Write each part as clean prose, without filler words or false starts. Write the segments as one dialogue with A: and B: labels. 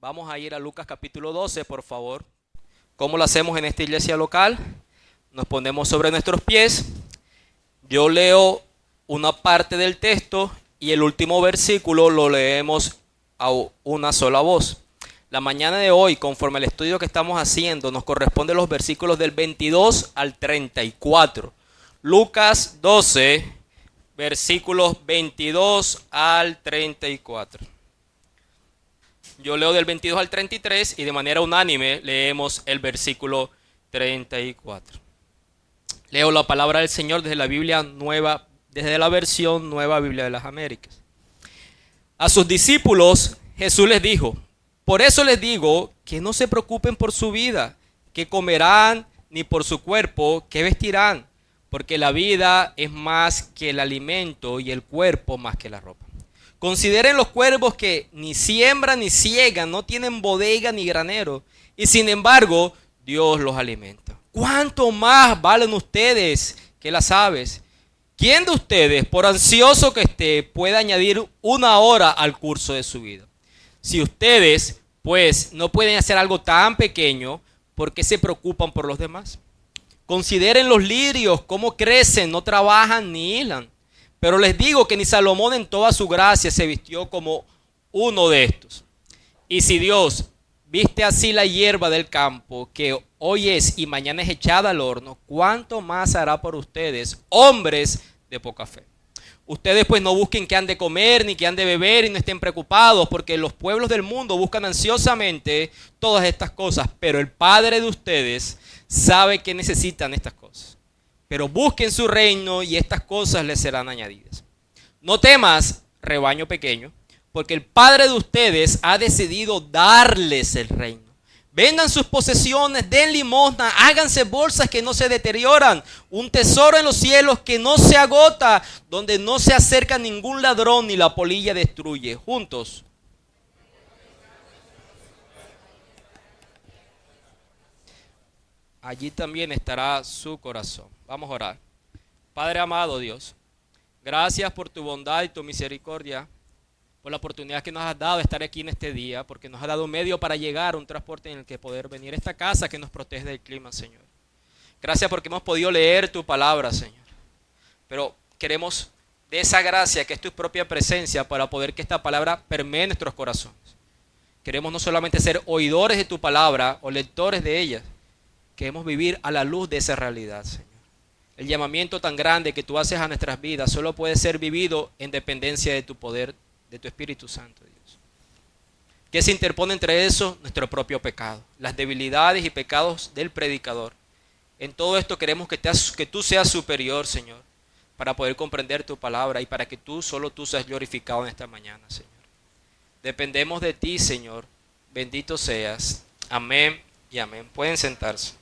A: Vamos a ir a Lucas capítulo 12, por favor. ¿Cómo lo hacemos en esta iglesia local? Nos ponemos sobre nuestros pies. Yo leo una parte del texto y el último versículo lo leemos a una sola voz. La mañana de hoy, conforme al estudio que estamos haciendo, nos corresponden los versículos del 22 al 34. Lucas 12, versículos 22 al 34. Yo leo del 22 al 33 y de manera unánime leemos el versículo 34. Leo la palabra del Señor desde la Biblia nueva, desde la versión Nueva Biblia de las Américas. A sus discípulos Jesús les dijo: por eso les digo que no se preocupen por su vida, qué comerán, ni por su cuerpo, qué vestirán, porque la vida es más que el alimento y el cuerpo más que la ropa. Consideren los cuervos que ni siembran ni ciegan, no tienen bodega ni granero, y sin embargo Dios los alimenta. ¿Cuánto más valen ustedes que las aves? ¿Quién de ustedes, por ansioso que esté, puede añadir una hora al curso de su vida? Si ustedes, pues, no pueden hacer algo tan pequeño, ¿por qué se preocupan por los demás? Consideren los lirios, cómo crecen, no trabajan ni hilan. Pero les digo que ni Salomón en toda su gracia se vistió como uno de estos. Y si Dios viste así la hierba del campo, que hoy es y mañana es echada al horno, ¿cuánto más hará por ustedes, hombres de poca fe? Ustedes pues no busquen qué han de comer ni qué han de beber y no estén preocupados, porque los pueblos del mundo buscan ansiosamente todas estas cosas, pero el Padre de ustedes sabe que necesitan estas cosas. Pero busquen su reino y estas cosas les serán añadidas. No temas, rebaño pequeño, porque el Padre de ustedes ha decidido darles el reino. Vendan sus posesiones, den limosna, háganse bolsas que no se deterioran, un tesoro en los cielos que no se agota, donde no se acerca ningún ladrón ni la polilla destruye. Juntos. Allí también estará su corazón. Vamos a orar. Padre amado Dios, gracias por tu bondad y tu misericordia, por la oportunidad que nos has dado de estar aquí en este día, porque nos has dado un medio para llegar, un transporte en el que poder venir a esta casa que nos protege del clima, Señor. Gracias porque hemos podido leer tu palabra, Señor. Pero queremos de esa gracia que es tu propia presencia para poder que esta palabra permee nuestros corazones. Queremos no solamente ser oidores de tu palabra o lectores de ella, queremos vivir a la luz de esa realidad, Señor. El llamamiento tan grande que tú haces a nuestras vidas solo puede ser vivido en dependencia de tu poder, de tu Espíritu Santo, Dios. ¿Qué se interpone entre eso? Nuestro propio pecado, las debilidades y pecados del predicador. En todo esto queremos que tú seas superior, Señor, para poder comprender tu palabra y para que solo tú seas glorificado en esta mañana, Señor. Dependemos de ti, Señor. Bendito seas. Amén y amén. Pueden sentarse.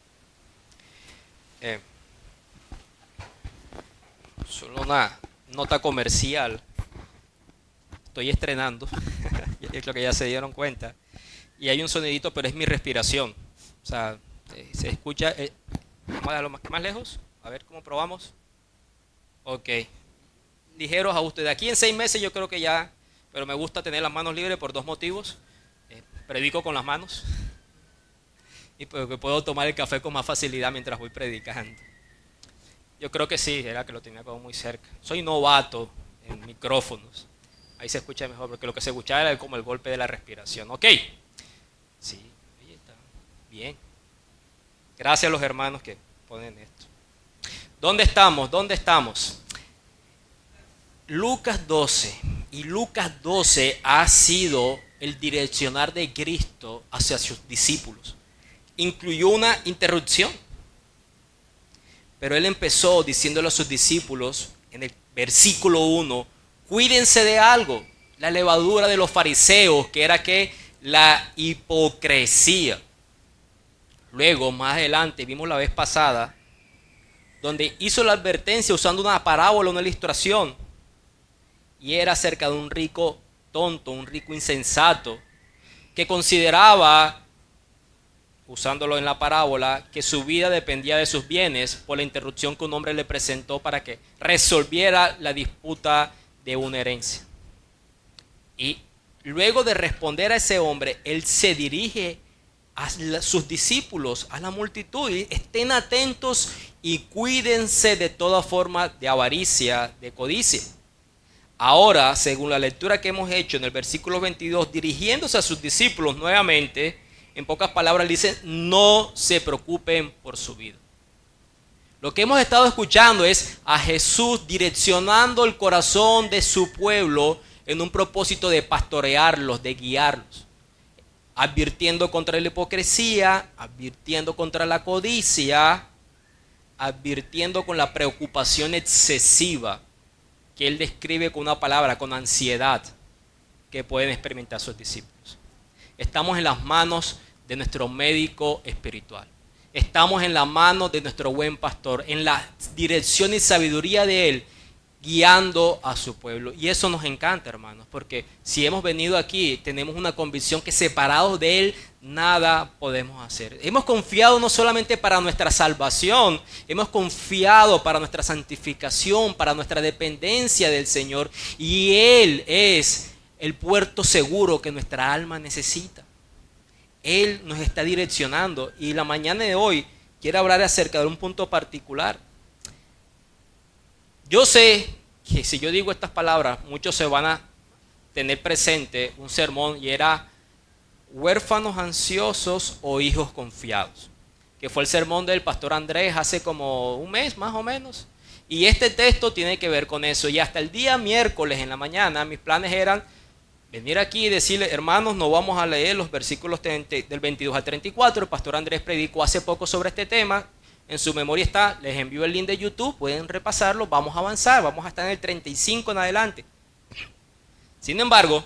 A: Solo una nota comercial. Estoy estrenando, es lo que ya se dieron cuenta. Y hay un sonidito, pero es mi respiración. O sea, se escucha. Vamos a darlo más lejos. A ver cómo probamos. Ok. Ligeros ajustes. De aquí en 6 meses yo creo que ya. Pero me gusta tener las manos libres por 2 motivos. Predico con las manos. Y porque puedo tomar el café con más facilidad mientras voy predicando. Yo creo que sí, era que lo tenía como muy cerca. Soy novato en micrófonos. Ahí se escucha mejor, porque lo que se escuchaba era como el golpe de la respiración. Ok. Sí, ahí está. Bien. Gracias a los hermanos que ponen esto. ¿Dónde estamos? ¿Dónde estamos? Lucas 12. Y Lucas 12 ha sido el direccionar de Cristo hacia sus discípulos. Incluyó una interrupción. Pero él empezó diciéndole a sus discípulos en el versículo 1, cuídense de algo, la levadura de los fariseos, que era que la hipocresía. Luego, más adelante, vimos la vez pasada, donde hizo la advertencia usando una parábola, una ilustración, y era acerca de un rico tonto, un rico insensato, que consideraba, usándolo en la parábola, que su vida dependía de sus bienes por la interrupción que un hombre le presentó para que resolviera la disputa de una herencia. Y luego de responder a ese hombre, él se dirige a sus discípulos, a la multitud, y estén atentos y cuídense de toda forma de avaricia, de codicia. Ahora, según la lectura que hemos hecho en el versículo 22, dirigiéndose a sus discípulos nuevamente, en pocas palabras dice, no se preocupen por su vida. Lo que hemos estado escuchando es a Jesús direccionando el corazón de su pueblo en un propósito de pastorearlos, de guiarlos, advirtiendo contra la hipocresía, advirtiendo contra la codicia, advirtiendo con la preocupación excesiva que él describe con una palabra, con ansiedad, que pueden experimentar sus discípulos. Estamos en las manos de nuestro médico espiritual. Estamos en la mano de nuestro buen pastor, en la dirección y sabiduría de él, guiando a su pueblo. Y eso nos encanta, hermanos, porque si hemos venido aquí, tenemos una convicción que separados de él, nada podemos hacer. Hemos confiado no solamente para nuestra salvación, hemos confiado para nuestra santificación, para nuestra dependencia del Señor. Y él es el puerto seguro que nuestra alma necesita. Él nos está direccionando y la mañana de hoy quiero hablar acerca de un punto particular. Yo sé que si yo digo estas palabras, muchos se van a tener presente un sermón y era huérfanos ansiosos o hijos confiados, que fue el sermón del pastor Andrés hace como un mes más o menos. Y este texto tiene que ver con eso. Y hasta el día miércoles en la mañana mis planes eran venir aquí y decirle, hermanos, no vamos a leer los versículos del 22 al 34. El pastor Andrés predicó hace poco sobre este tema. En su memoria está, les envío el link de YouTube, pueden repasarlo, vamos a avanzar, vamos a estar en el 35 en adelante. Sin embargo,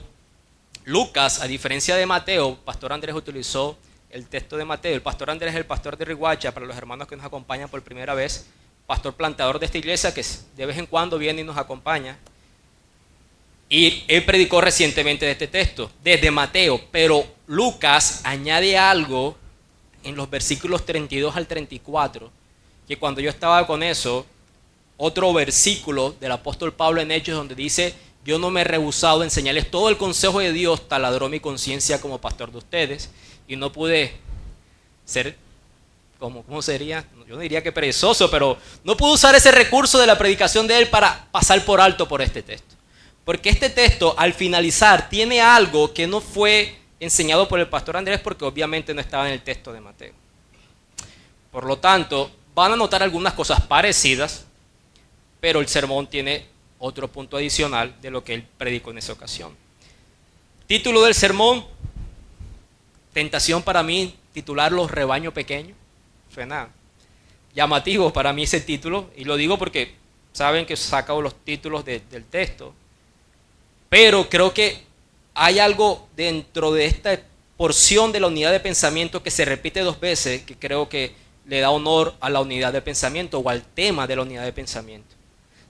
A: Lucas, a diferencia de Mateo, pastor Andrés utilizó el texto de Mateo. El pastor Andrés es el pastor de Riguacha, para los hermanos que nos acompañan por primera vez, pastor plantador de esta iglesia que de vez en cuando viene y nos acompaña. Y él predicó recientemente de este texto, desde Mateo, pero Lucas añade algo en los versículos 32 al 34, que cuando yo estaba con eso, otro versículo del apóstol Pablo en Hechos donde dice, yo no me he rehusado a enseñarles todo el consejo de Dios, taladró mi conciencia como pastor de ustedes, y no pude ser, ¿cómo sería? Yo no diría que perezoso, pero no pude usar ese recurso de la predicación de él para pasar por alto por este texto. Porque este texto, al finalizar, tiene algo que no fue enseñado por el pastor Andrés porque obviamente no estaba en el texto de Mateo. Por lo tanto, van a notar algunas cosas parecidas, pero el sermón tiene otro punto adicional de lo que él predicó en esa ocasión. Título del sermón, tentación para mí, titularlo Rebaño Pequeño. Suena llamativo para mí ese título, y lo digo porque saben que saco los títulos del texto. Pero creo que hay algo dentro de esta porción de la unidad de pensamiento que se repite dos veces, que creo que le da honor a la unidad de pensamiento o al tema de la unidad de pensamiento.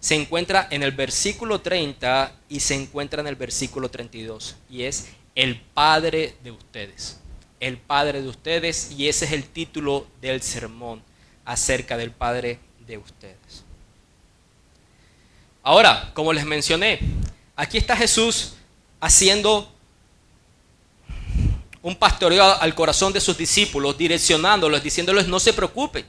A: Se encuentra en el versículo 30 y se encuentra en el versículo 32. Y es el Padre de ustedes. El Padre de ustedes, y ese es el título del sermón acerca del Padre de ustedes. Ahora, como les mencioné, aquí está Jesús haciendo un pastoreo al corazón de sus discípulos, direccionándolos, diciéndoles no se preocupen.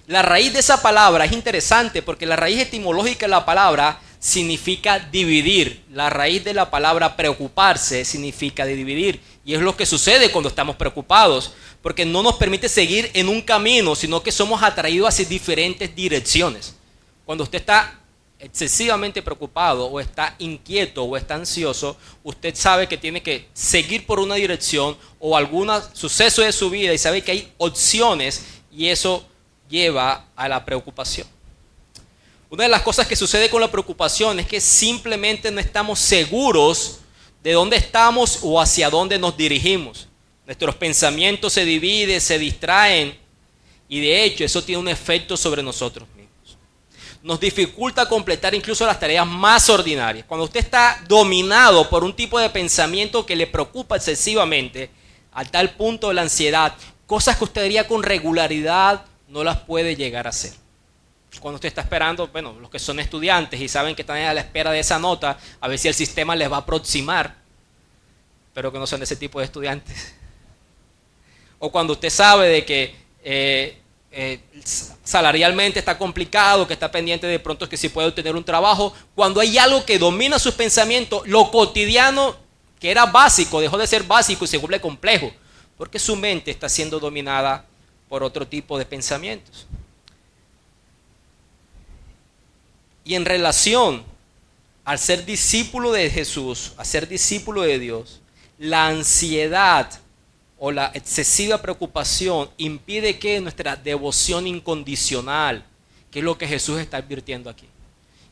A: La raíz de esa palabra es interesante porque la raíz etimológica de la palabra significa dividir. La raíz de la palabra preocuparse significa dividir. Y es lo que sucede cuando estamos preocupados, porque no nos permite seguir en un camino, sino que somos atraídos hacia diferentes direcciones. Cuando usted está excesivamente preocupado o está inquieto o está ansioso, usted sabe que tiene que seguir por una dirección o algún suceso de su vida y sabe que hay opciones y eso lleva a la preocupación. Una de las cosas que sucede con la preocupación es que simplemente no estamos seguros de dónde estamos o hacia dónde nos dirigimos. Nuestros pensamientos se dividen, se distraen y de hecho eso tiene un efecto sobre nosotros mismos. Nos dificulta completar incluso las tareas más ordinarias. Cuando usted está dominado por un tipo de pensamiento que le preocupa excesivamente, a tal punto de la ansiedad, cosas que usted haría con regularidad no las puede llegar a hacer. Cuando usted está esperando, bueno, los que son estudiantes y saben que están a la espera de esa nota, a ver si el sistema les va a aproximar. Espero que no sean de ese tipo de estudiantes. O cuando usted sabe de que salarialmente está complicado, que está pendiente de pronto que si puede obtener un trabajo. Cuando hay algo que domina sus pensamientos, lo cotidiano que era básico dejó de ser básico y se vuelve complejo, porque su mente está siendo dominada por otro tipo de pensamientos. Y en relación al ser discípulo de Jesús, a ser discípulo de Dios, la ansiedad o la excesiva preocupación impide que nuestra devoción incondicional, que es lo que Jesús está advirtiendo aquí.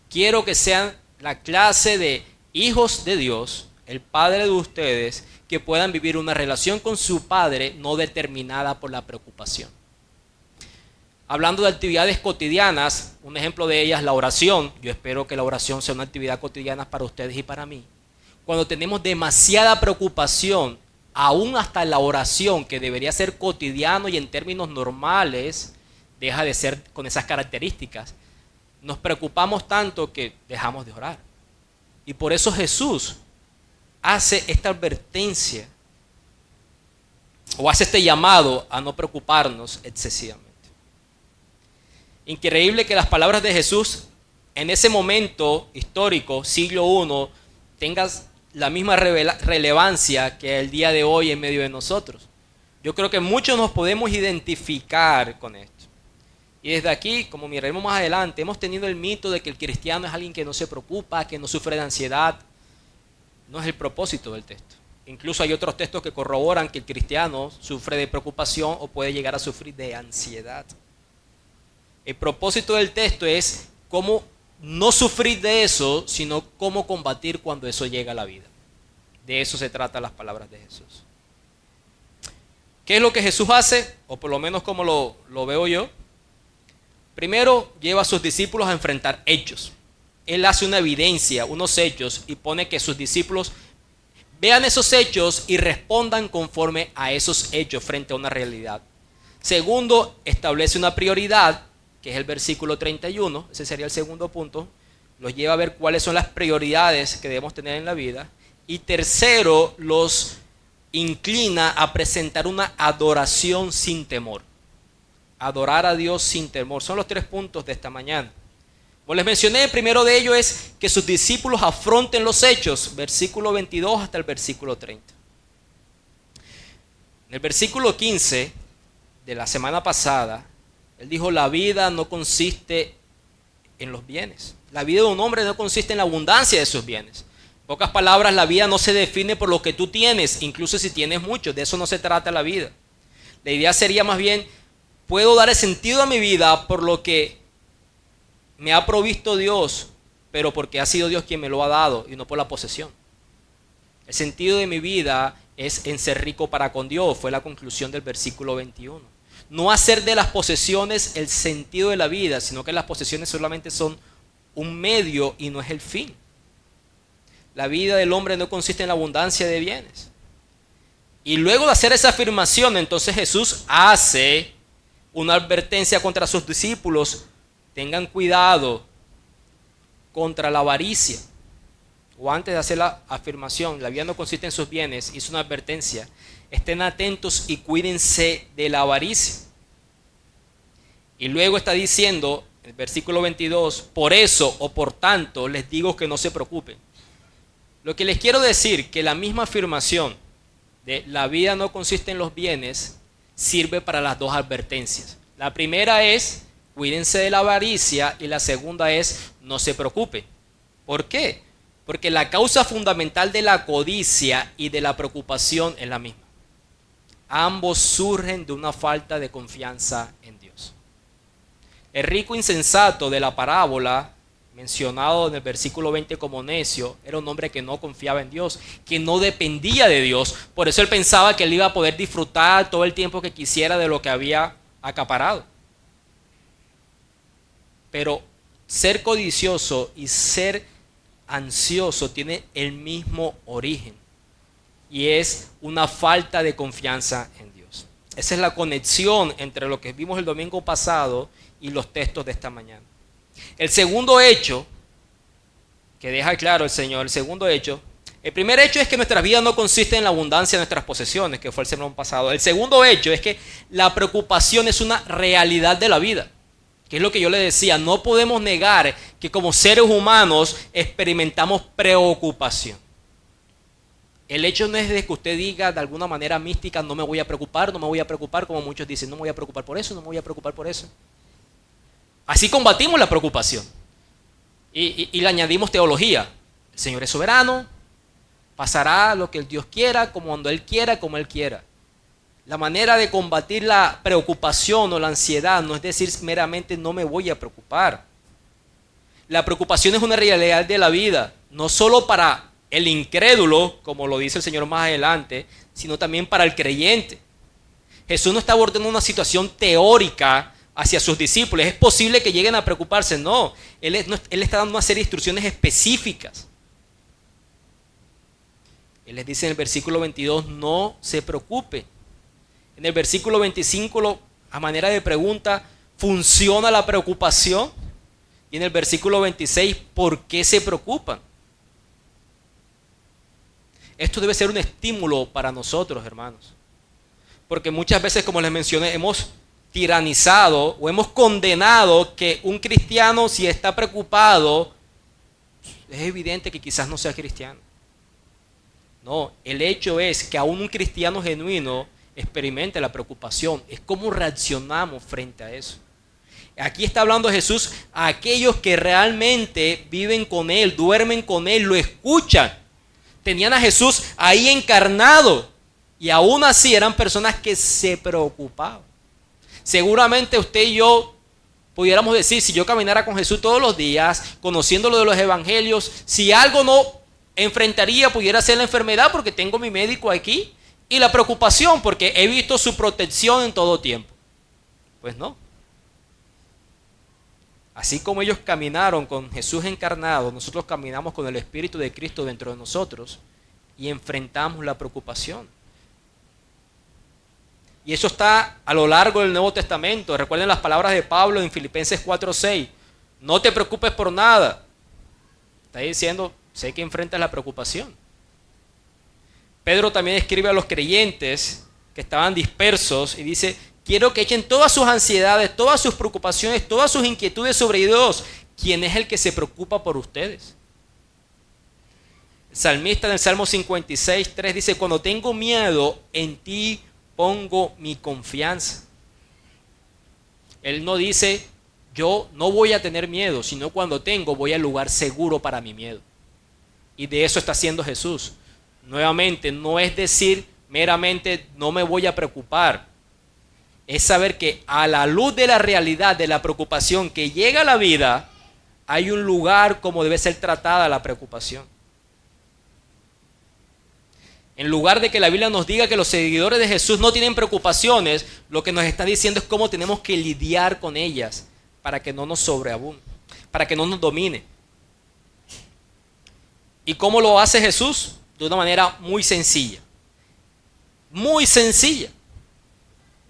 A: Quiero que sean la clase de hijos de Dios, el Padre de ustedes, que puedan vivir una relación con su Padre no determinada por la preocupación. Hablando de actividades cotidianas, un ejemplo de ellas, la oración. Yo espero que la oración sea una actividad cotidiana para ustedes y para mí. Cuando tenemos demasiada preocupación, aún hasta la oración, que debería ser cotidiano y en términos normales, deja de ser con esas características. Nos preocupamos tanto que dejamos de orar. Y por eso Jesús hace esta advertencia o hace este llamado a no preocuparnos excesivamente. Increíble que las palabras de Jesús en ese momento histórico, siglo I, tengan la misma relevancia que el día de hoy en medio de nosotros. Yo creo que muchos nos podemos identificar con esto. Y desde aquí, como miraremos más adelante, hemos tenido el mito de que el cristiano es alguien que no se preocupa, que no sufre de ansiedad. No es el propósito del texto. Incluso hay otros textos que corroboran que el cristiano sufre de preocupación o puede llegar a sufrir de ansiedad. El propósito del texto es cómo no sufrir de eso, sino cómo combatir cuando eso llega a la vida. De eso se tratan las palabras de Jesús. ¿Qué es lo que Jesús hace? O por lo menos como lo veo yo. Primero, lleva a sus discípulos a enfrentar hechos. Él hace una evidencia, unos hechos, y pone que sus discípulos vean esos hechos y respondan conforme a esos hechos frente a una realidad. Segundo, establece una prioridad, que es el versículo 31, ese sería el segundo punto, los lleva a ver cuáles son las prioridades que debemos tener en la vida. Y tercero, los inclina a presentar una adoración sin temor. Adorar a Dios sin temor. Son los 3 puntos de esta mañana. Como les mencioné, el primero de ellos es que sus discípulos afronten los hechos, versículo 22 hasta el versículo 30. En el versículo 15 de la semana pasada, él dijo, la vida no consiste en los bienes. La vida de un hombre no consiste en la abundancia de sus bienes. En pocas palabras, la vida no se define por lo que tú tienes, incluso si tienes mucho. De eso no se trata la vida. La idea sería más bien, puedo dar el sentido a mi vida por lo que me ha provisto Dios, pero porque ha sido Dios quien me lo ha dado y no por la posesión. El sentido de mi vida es en ser rico para con Dios, fue la conclusión del versículo 21. No hacer de las posesiones el sentido de la vida, sino que las posesiones solamente son un medio y no es el fin. La vida del hombre no consiste en la abundancia de bienes. Y luego de hacer esa afirmación, entonces Jesús hace una advertencia contra sus discípulos. Tengan cuidado contra la avaricia. O antes de hacer la afirmación, la vida no consiste en sus bienes, hizo una advertencia. Estén atentos y cuídense de la avaricia. Y luego está diciendo, en el versículo 22, por eso o por tanto les digo que no se preocupen. Lo que les quiero decir, que la misma afirmación de la vida no consiste en los bienes, sirve para las dos advertencias. La primera es, cuídense de la avaricia, y la segunda es, no se preocupen. ¿Por qué? Porque la causa fundamental de la codicia y de la preocupación es la misma. Ambos surgen de una falta de confianza en Dios. El rico insensato de la parábola, mencionado en el versículo 20 como necio, era un hombre que no confiaba en Dios, que no dependía de Dios. Por eso él pensaba que él iba a poder disfrutar todo el tiempo que quisiera de lo que había acaparado. Pero ser codicioso y ser ansioso tiene el mismo origen, y es una falta de confianza en Dios. Esa es la conexión entre lo que vimos el domingo pasado y los textos de esta mañana. El segundo hecho que deja claro el Señor, el segundo hecho El primer hecho es que nuestra vida no consiste en la abundancia de nuestras posesiones, que fue el sermón pasado. El segundo hecho es que la preocupación es una realidad de la vida, que es lo que yo le decía. No podemos negar que como seres humanos experimentamos preocupación. El hecho no es de que usted diga de alguna manera mística, no me voy a preocupar, como muchos dicen, no me voy a preocupar por eso, no me voy a preocupar por eso. Así combatimos la preocupación. Y le añadimos teología. El Señor es soberano, pasará lo que el Dios quiera, como cuando Él quiera, como Él quiera. La manera de combatir la preocupación o la ansiedad no es decir meramente no me voy a preocupar. La preocupación es una realidad de la vida, no solo para el incrédulo, como lo dice el Señor más adelante, sino también para el creyente. Jesús no está abordando una situación teórica hacia sus discípulos. Es posible que lleguen a preocuparse. No, Él está dando una serie de instrucciones específicas. Él les dice en el versículo 22, no se preocupe. En el versículo 25, a manera de pregunta, ¿funciona la preocupación? Y en el versículo 26, ¿por qué se preocupan? Esto debe ser un estímulo para nosotros, hermanos. Porque muchas veces, como les mencioné, hemos tiranizado o hemos condenado que un cristiano, si está preocupado, es evidente que quizás no sea cristiano. No, el hecho es que aún un cristiano genuino experimente la preocupación. Es cómo reaccionamos frente a eso. Aquí está hablando Jesús a aquellos que realmente viven con Él, duermen con Él, lo escuchan. Tenían a Jesús ahí encarnado y aún así eran personas que se preocupaban. Seguramente usted y yo pudiéramos decir, si yo caminara con Jesús todos los días, conociendo lo de los evangelios, si algo no enfrentaría, pudiera ser la enfermedad porque tengo mi médico aquí, y la preocupación porque he visto su protección en todo tiempo. Pues no. Así como ellos caminaron con Jesús encarnado, nosotros caminamos con el Espíritu de Cristo dentro de nosotros y enfrentamos la preocupación. Y eso está a lo largo del Nuevo Testamento. Recuerden las palabras de Pablo en Filipenses 4:6. No te preocupes por nada. Está diciendo, sé que enfrentas la preocupación. Pedro también escribe a los creyentes que estaban dispersos y dice, quiero que echen todas sus ansiedades, todas sus preocupaciones, todas sus inquietudes sobre Dios, quien es el que se preocupa por ustedes. El salmista en el Salmo 56:3 dice, cuando tengo miedo, en ti pongo mi confianza. Él no dice, yo no voy a tener miedo, sino cuando tengo, voy al lugar seguro para mi miedo. Y de eso está haciendo Jesús. Nuevamente, no es decir meramente no me voy a preocupar. Es saber que a la luz de la realidad de la preocupación que llega a la vida, hay un lugar como debe ser tratada la preocupación. En lugar de que la Biblia nos diga que los seguidores de Jesús no tienen preocupaciones, lo que nos está diciendo es cómo tenemos que lidiar con ellas para que no nos sobreabunde, para que no nos domine. ¿Y cómo lo hace Jesús? De una manera muy sencilla. Muy sencilla.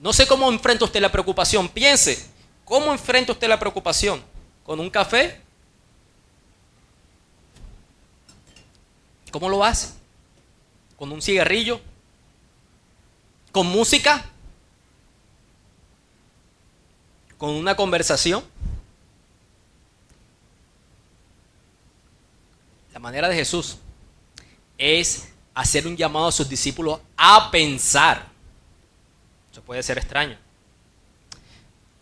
A: No sé cómo enfrenta usted la preocupación. Piense, ¿cómo enfrenta usted la preocupación? ¿Con un café? ¿Cómo lo hace? ¿Con un cigarrillo? ¿Con música? ¿Con una conversación? La manera de Jesús es hacer un llamado a sus discípulos a pensar. Eso puede ser extraño.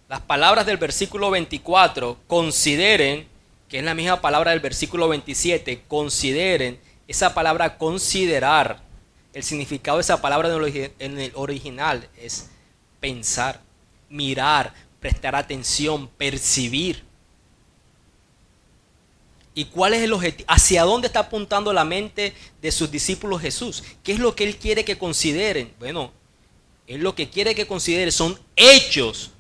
A: Las palabras del versículo 24, consideren, que es la misma palabra del versículo 27, consideren, esa palabra considerar, el significado de esa palabra en el original es pensar, mirar, prestar atención, percibir. ¿Y cuál es el objetivo? ¿Hacia dónde está apuntando la mente de sus discípulos Jesús? ¿Qué es lo que Él quiere que consideren? Bueno, Él lo que quiere que consideren son hechos,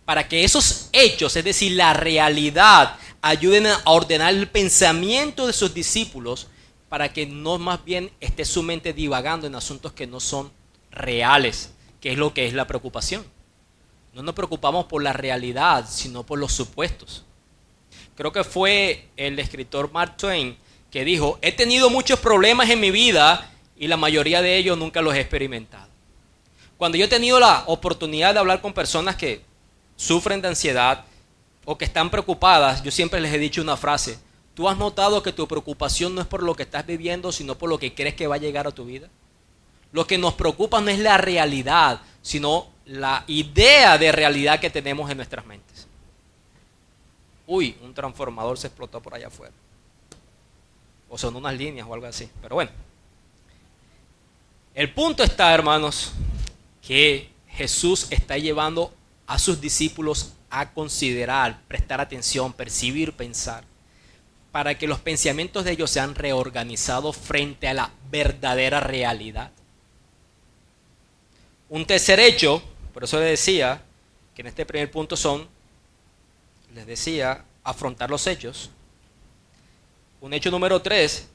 A: para que esos hechos, es decir, la realidad, ayuden a ordenar el pensamiento de sus discípulos, para que no más bien esté su mente divagando en asuntos que no son reales, que es lo que es la preocupación. No nos preocupamos por la realidad, sino por los supuestos. Creo que fue el escritor Mark Twain que dijo, he tenido muchos problemas en mi vida y la mayoría de ellos nunca los he experimentado. Cuando yo he tenido la oportunidad de hablar con personas que sufren de ansiedad o que están preocupadas, yo siempre les he dicho una frase: ¿tú has notado que tu preocupación no es por lo que estás viviendo, sino por lo que crees que va a llegar a tu vida? Lo que nos preocupa no es la realidad, sino la idea de realidad que tenemos en nuestras mentes. Uy, un transformador se explotó por allá afuera. O son unas líneas o algo así. Pero bueno. El punto está, hermanos, que Jesús está llevando a sus discípulos a considerar, prestar atención, percibir, pensar, para que los pensamientos de ellos sean reorganizados frente a la verdadera realidad. Un tercer hecho, por eso les decía que en este primer punto les decía, afrontar los hechos. Un hecho número 3,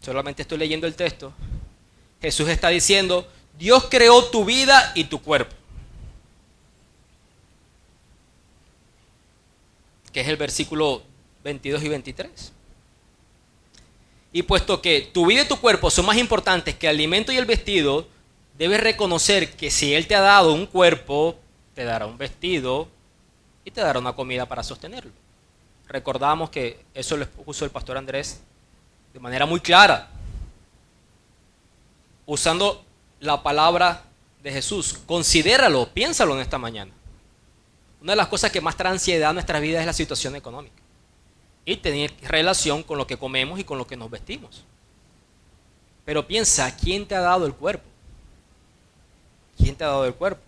A: solamente estoy leyendo el texto. Jesús está diciendo, Dios creó tu vida y tu cuerpo, que es el versículo 22 y 23. Y puesto que tu vida y tu cuerpo son más importantes que el alimento y el vestido, debes reconocer que si Él te ha dado un cuerpo, te dará un vestido y te dará una comida para sostenerlo. Recordamos que eso lo puso el pastor Andrés de manera muy clara, usando la palabra de Jesús. Considéralo, piénsalo en esta mañana. Una de las cosas que más trae ansiedad a nuestras vidas es la situación económica y tener relación con lo que comemos y con lo que nos vestimos. Pero piensa, ¿quién te ha dado el cuerpo? ¿Quién te ha dado el cuerpo?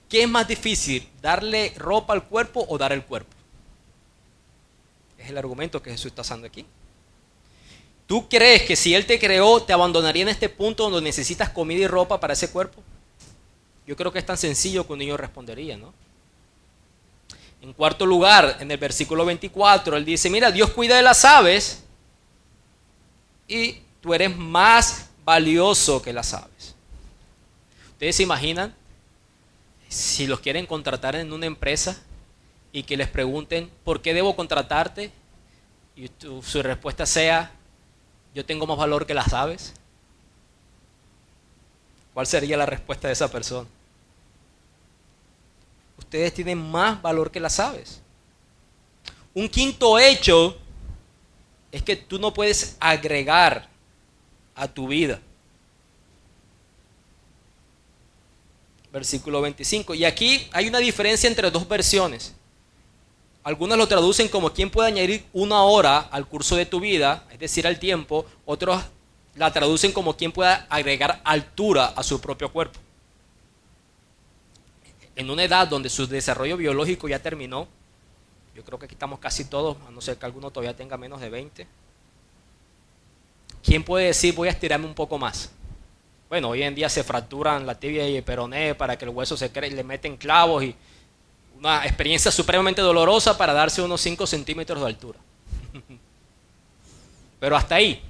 A: ¿Qué es más difícil, darle ropa al cuerpo o dar el cuerpo? Es el argumento que Jesús está usando aquí. ¿Tú crees que si Él te creó, te abandonaría en este punto donde necesitas comida y ropa para ese cuerpo? Yo creo que es tan sencillo que un niño respondería, ¿no? En cuarto lugar, en el versículo 24, Él dice, mira, Dios cuida de las aves y tú eres más valioso que las aves. ¿Ustedes se imaginan si los quieren contratar en una empresa y que les pregunten, ¿por qué debo contratarte? Y su respuesta sea, yo tengo más valor que las aves. ¿Cuál sería la respuesta de esa persona? Ustedes tienen más valor que las aves. Un quinto hecho es que tú no puedes agregar a tu vida. Versículo 25. Y aquí hay una diferencia entre dos versiones. Algunos lo traducen como quien puede añadir 1 hora al curso de tu vida, es decir, al tiempo. Otros la traducen como quien pueda agregar altura a su propio cuerpo. En una edad donde su desarrollo biológico ya terminó, yo creo que aquí estamos casi todos, a no ser que alguno todavía tenga menos de 20. ¿Quién puede decir voy a estirarme un poco más? Bueno, hoy en día se fracturan la tibia y el peroné para que el hueso se cree, le meten clavos y una experiencia supremamente dolorosa para darse unos 5 centímetros de altura. Pero hasta ahí.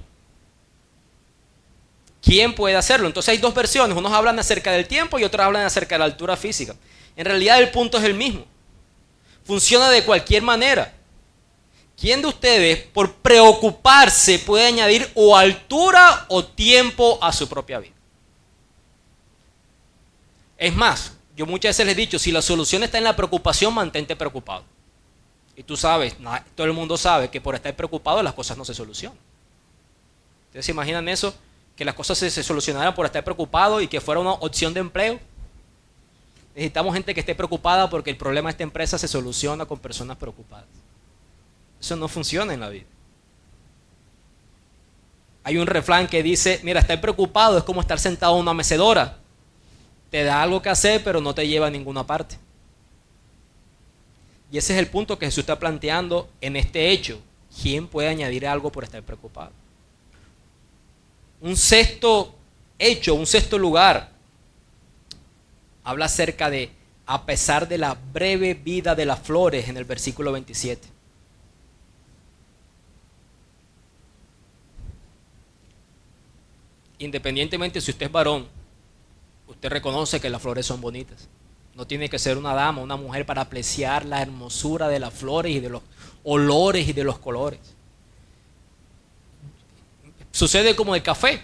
A: ¿Quién puede hacerlo? Entonces hay dos versiones. Unos hablan acerca del tiempo y otros hablan acerca de la altura física. En realidad el punto es el mismo. Funciona de cualquier manera. ¿Quién de ustedes, por preocuparse, puede añadir o altura o tiempo a su propia vida? Es más, yo muchas veces les he dicho, si la solución está en la preocupación, mantente preocupado. Y tú sabes, todo el mundo sabe que por estar preocupado las cosas no se solucionan. ¿Ustedes se imaginan eso? Que las cosas se solucionaran por estar preocupado y que fuera una opción de empleo. Necesitamos gente que esté preocupada porque el problema de esta empresa se soluciona con personas preocupadas. Eso no funciona en la vida. Hay un refrán que dice, mira, estar preocupado es como estar sentado en una mecedora. Te da algo que hacer, pero no te lleva a ninguna parte. Y ese es el punto que Jesús está planteando en este hecho. ¿Quién puede añadir algo por estar preocupado? Un sexto hecho, un sexto lugar, habla acerca de, a pesar de la breve vida de las flores, en el versículo 27. Independientemente si usted es varón, usted reconoce que las flores son bonitas. No tiene que ser una dama, una mujer para apreciar la hermosura de las flores y de los olores y de los colores. Sucede como el café,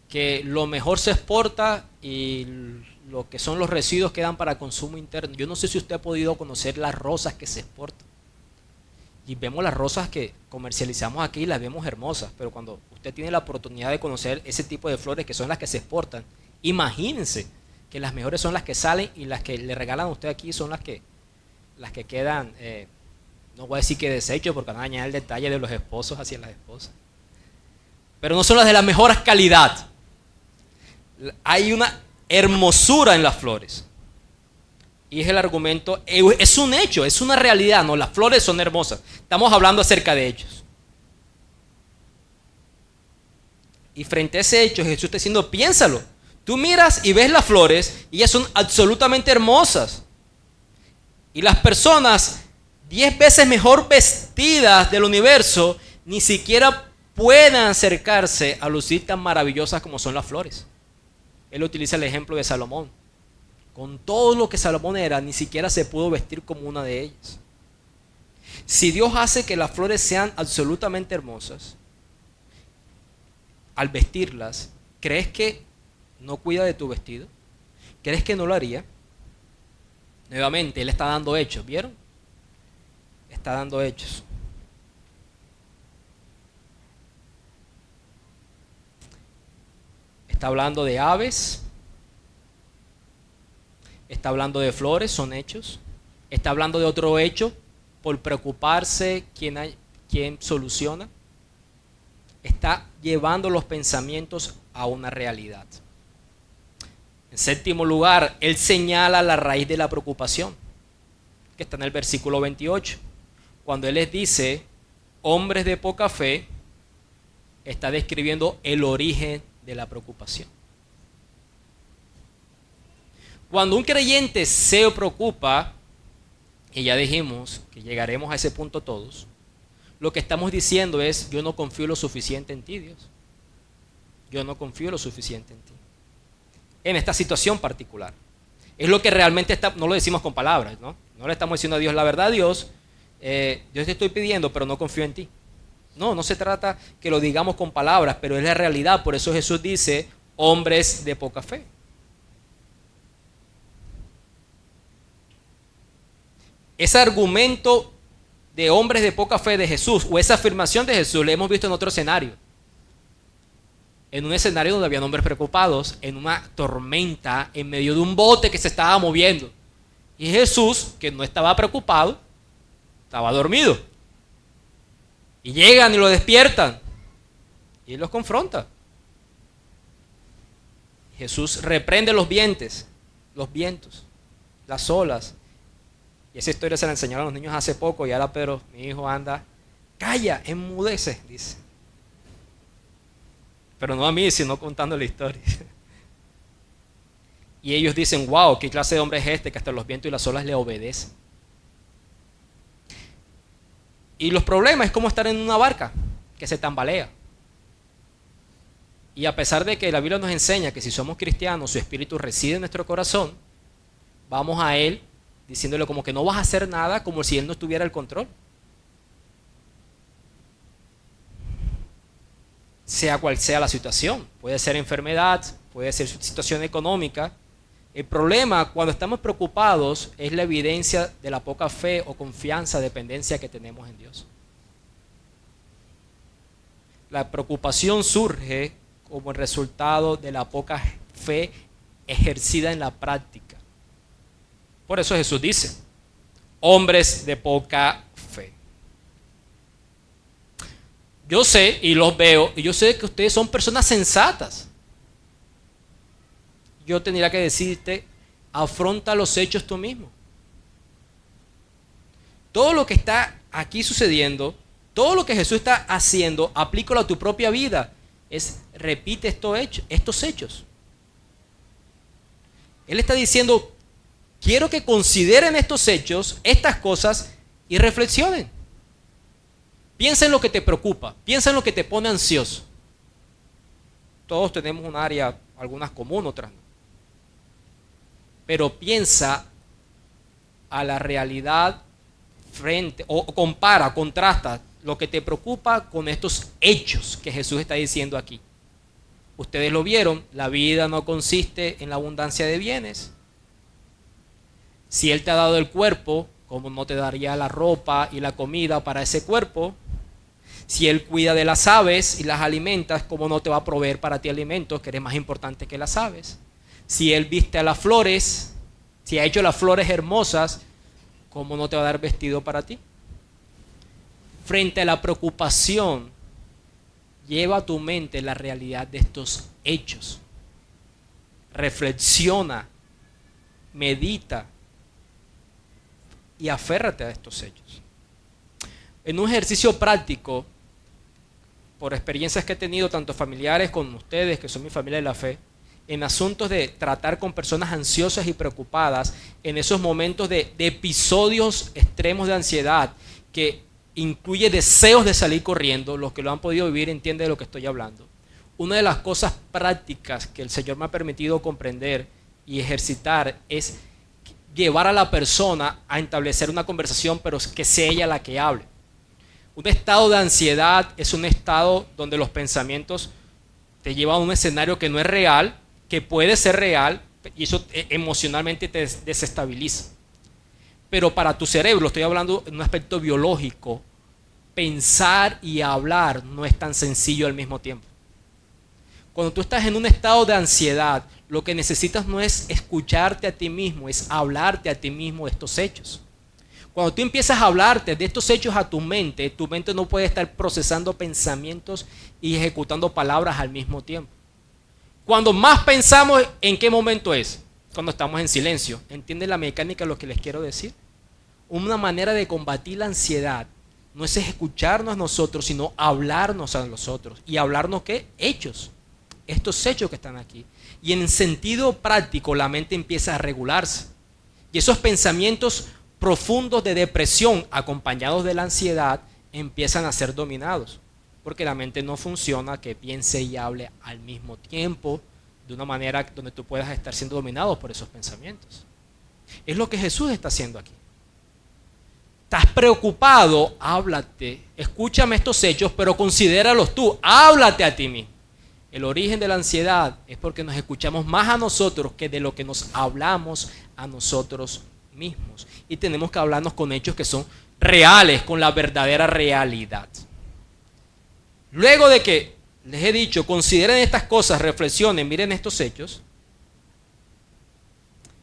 A: que lo mejor se exporta y lo que son los residuos quedan para consumo interno. Yo no sé si usted ha podido conocer las rosas que se exportan. Y vemos las rosas que comercializamos aquí y las vemos hermosas, pero cuando usted tiene la oportunidad de conocer ese tipo de flores que son las que se exportan, imagínense que las mejores son las que salen y las que le regalan a usted aquí son las que quedan, no voy a decir que desecho porque van a dañar el detalle de los esposos hacia las esposas, pero no son las de la mejor calidad. Hay una hermosura en las flores. Y es el argumento, es un hecho, es una realidad, no, las flores son hermosas. Estamos hablando acerca de ellos. Y frente a ese hecho, Jesús está diciendo, piénsalo. Tú miras y ves las flores y ellas son absolutamente hermosas. Y las personas 10 veces mejor vestidas del universo ni siquiera pueden acercarse a lucir tan maravillosas como son las flores. Él utiliza el ejemplo de Salomón. Con todo lo que Salomón era, ni siquiera se pudo vestir como una de ellas. Si Dios hace que las flores sean absolutamente hermosas, al vestirlas, ¿crees que no cuida de tu vestido? ¿Crees que no lo haría? Nuevamente, Él está dando hechos, ¿vieron? Está dando hechos. Está hablando de aves. Está hablando de flores, son hechos. Está hablando de otro hecho, por preocuparse quién soluciona. Está llevando los pensamientos a una realidad. En séptimo lugar, Él señala la raíz de la preocupación, que está en el versículo 28. Cuando Él les dice, hombres de poca fe, está describiendo el origen de la preocupación. Cuando un creyente se preocupa, y ya dijimos que llegaremos a ese punto todos, lo que estamos diciendo es, yo no confío lo suficiente en ti, Dios. Yo no confío lo suficiente en ti. En esta situación particular. Es lo que realmente está, no lo decimos con palabras, ¿no? No le estamos diciendo a Dios, la verdad, Dios, yo te estoy pidiendo, pero no confío en ti. No, no se trata que lo digamos con palabras, pero es la realidad. Por eso Jesús dice, hombres de poca fe. Ese argumento de hombres de poca fe de Jesús, o esa afirmación de Jesús, la hemos visto en otro escenario. En un escenario donde había hombres preocupados, en una tormenta, en medio de un bote que se estaba moviendo. Y Jesús, que no estaba preocupado, estaba dormido. Y llegan y lo despiertan. Y él los confronta. Jesús reprende los vientos, las olas. Y esa historia se la enseñaron a los niños hace poco y ahora Pedro, mi hijo, anda, calla, enmudece, dice. Pero no a mí, sino contando la historia. Y ellos dicen, wow, ¿qué clase de hombre es este que hasta los vientos y las olas le obedecen? Y los problemas es como estar en una barca que se tambalea. Y a pesar de que la Biblia nos enseña que si somos cristianos, su espíritu reside en nuestro corazón, vamos a Él diciéndole como que no vas a hacer nada, como si Él no tuviera el control. Sea cual sea la situación, puede ser enfermedad, puede ser situación económica. El problema cuando estamos preocupados es la evidencia de la poca fe o confianza, dependencia que tenemos en Dios. La preocupación surge como el resultado de la poca fe ejercida en la práctica. Por eso Jesús dice, hombres de poca fe. Yo sé y los veo, y yo sé que ustedes son personas sensatas. Yo tendría que decirte, afronta los hechos tú mismo. Todo lo que está aquí sucediendo, todo lo que Jesús está haciendo, aplícalo a tu propia vida. Repite estos hechos. Él está diciendo, quiero que consideren estos hechos, estas cosas, y reflexionen. Piensa en lo que te preocupa, piensa en lo que te pone ansioso. Todos tenemos un área, algunas común, otras no. Pero piensa a la realidad frente, o compara, contrasta lo que te preocupa con estos hechos que Jesús está diciendo aquí. Ustedes lo vieron, la vida no consiste en la abundancia de bienes. Si Él te ha dado el cuerpo, ¿cómo no te daría la ropa y la comida para ese cuerpo? Si Él cuida de las aves y las alimenta, ¿cómo no te va a proveer para ti alimentos, que eres más importante que las aves? Si Él viste a las flores, si ha hecho las flores hermosas, ¿cómo no te va a dar vestido para ti? Frente a la preocupación, lleva a tu mente la realidad de estos hechos. Reflexiona, medita y aférrate a estos hechos. En un ejercicio práctico, por experiencias que he tenido, tanto familiares con ustedes, que son mi familia de la fe, en asuntos de tratar con personas ansiosas y preocupadas, en esos momentos de episodios extremos de ansiedad, que incluye deseos de salir corriendo. Los que lo han podido vivir entienden de lo que estoy hablando. Una de las cosas prácticas que el Señor me ha permitido comprender y ejercitar es llevar a la persona a establecer una conversación, pero que sea ella la que hable. Un estado de ansiedad es un estado donde los pensamientos te llevan a un escenario que no es real, que puede ser real, y eso emocionalmente te desestabiliza. Pero para tu cerebro, estoy hablando en un aspecto biológico, pensar y hablar no es tan sencillo al mismo tiempo. Cuando tú estás en un estado de ansiedad, lo que necesitas no es escucharte a ti mismo, es hablarte a ti mismo de estos hechos. Cuando tú empiezas a hablarte de estos hechos a tu mente no puede estar procesando pensamientos y ejecutando palabras al mismo tiempo. Cuando más pensamos, ¿en qué momento es? Cuando estamos en silencio. ¿Entienden la mecánica de lo que les quiero decir? Una manera de combatir la ansiedad no es escucharnos a nosotros, sino hablarnos a nosotros. ¿Y hablarnos qué? Hechos. Estos hechos que están aquí. Y en sentido práctico la mente empieza a regularse. Y esos pensamientos profundos de depresión acompañados de la ansiedad empiezan a ser dominados. Porque la mente no funciona que piense y hable al mismo tiempo de una manera donde tú puedas estar siendo dominado por esos pensamientos. Es lo que Jesús está haciendo aquí. ¿Estás preocupado? Háblate. Escúchame estos hechos, pero considéralos tú. Háblate a ti mismo. El origen de la ansiedad es porque nos escuchamos más a nosotros que de lo que nos hablamos a nosotros mismos. Y tenemos que hablarnos con hechos que son reales, con la verdadera realidad. Luego de que les he dicho, consideren estas cosas, reflexionen, miren estos hechos.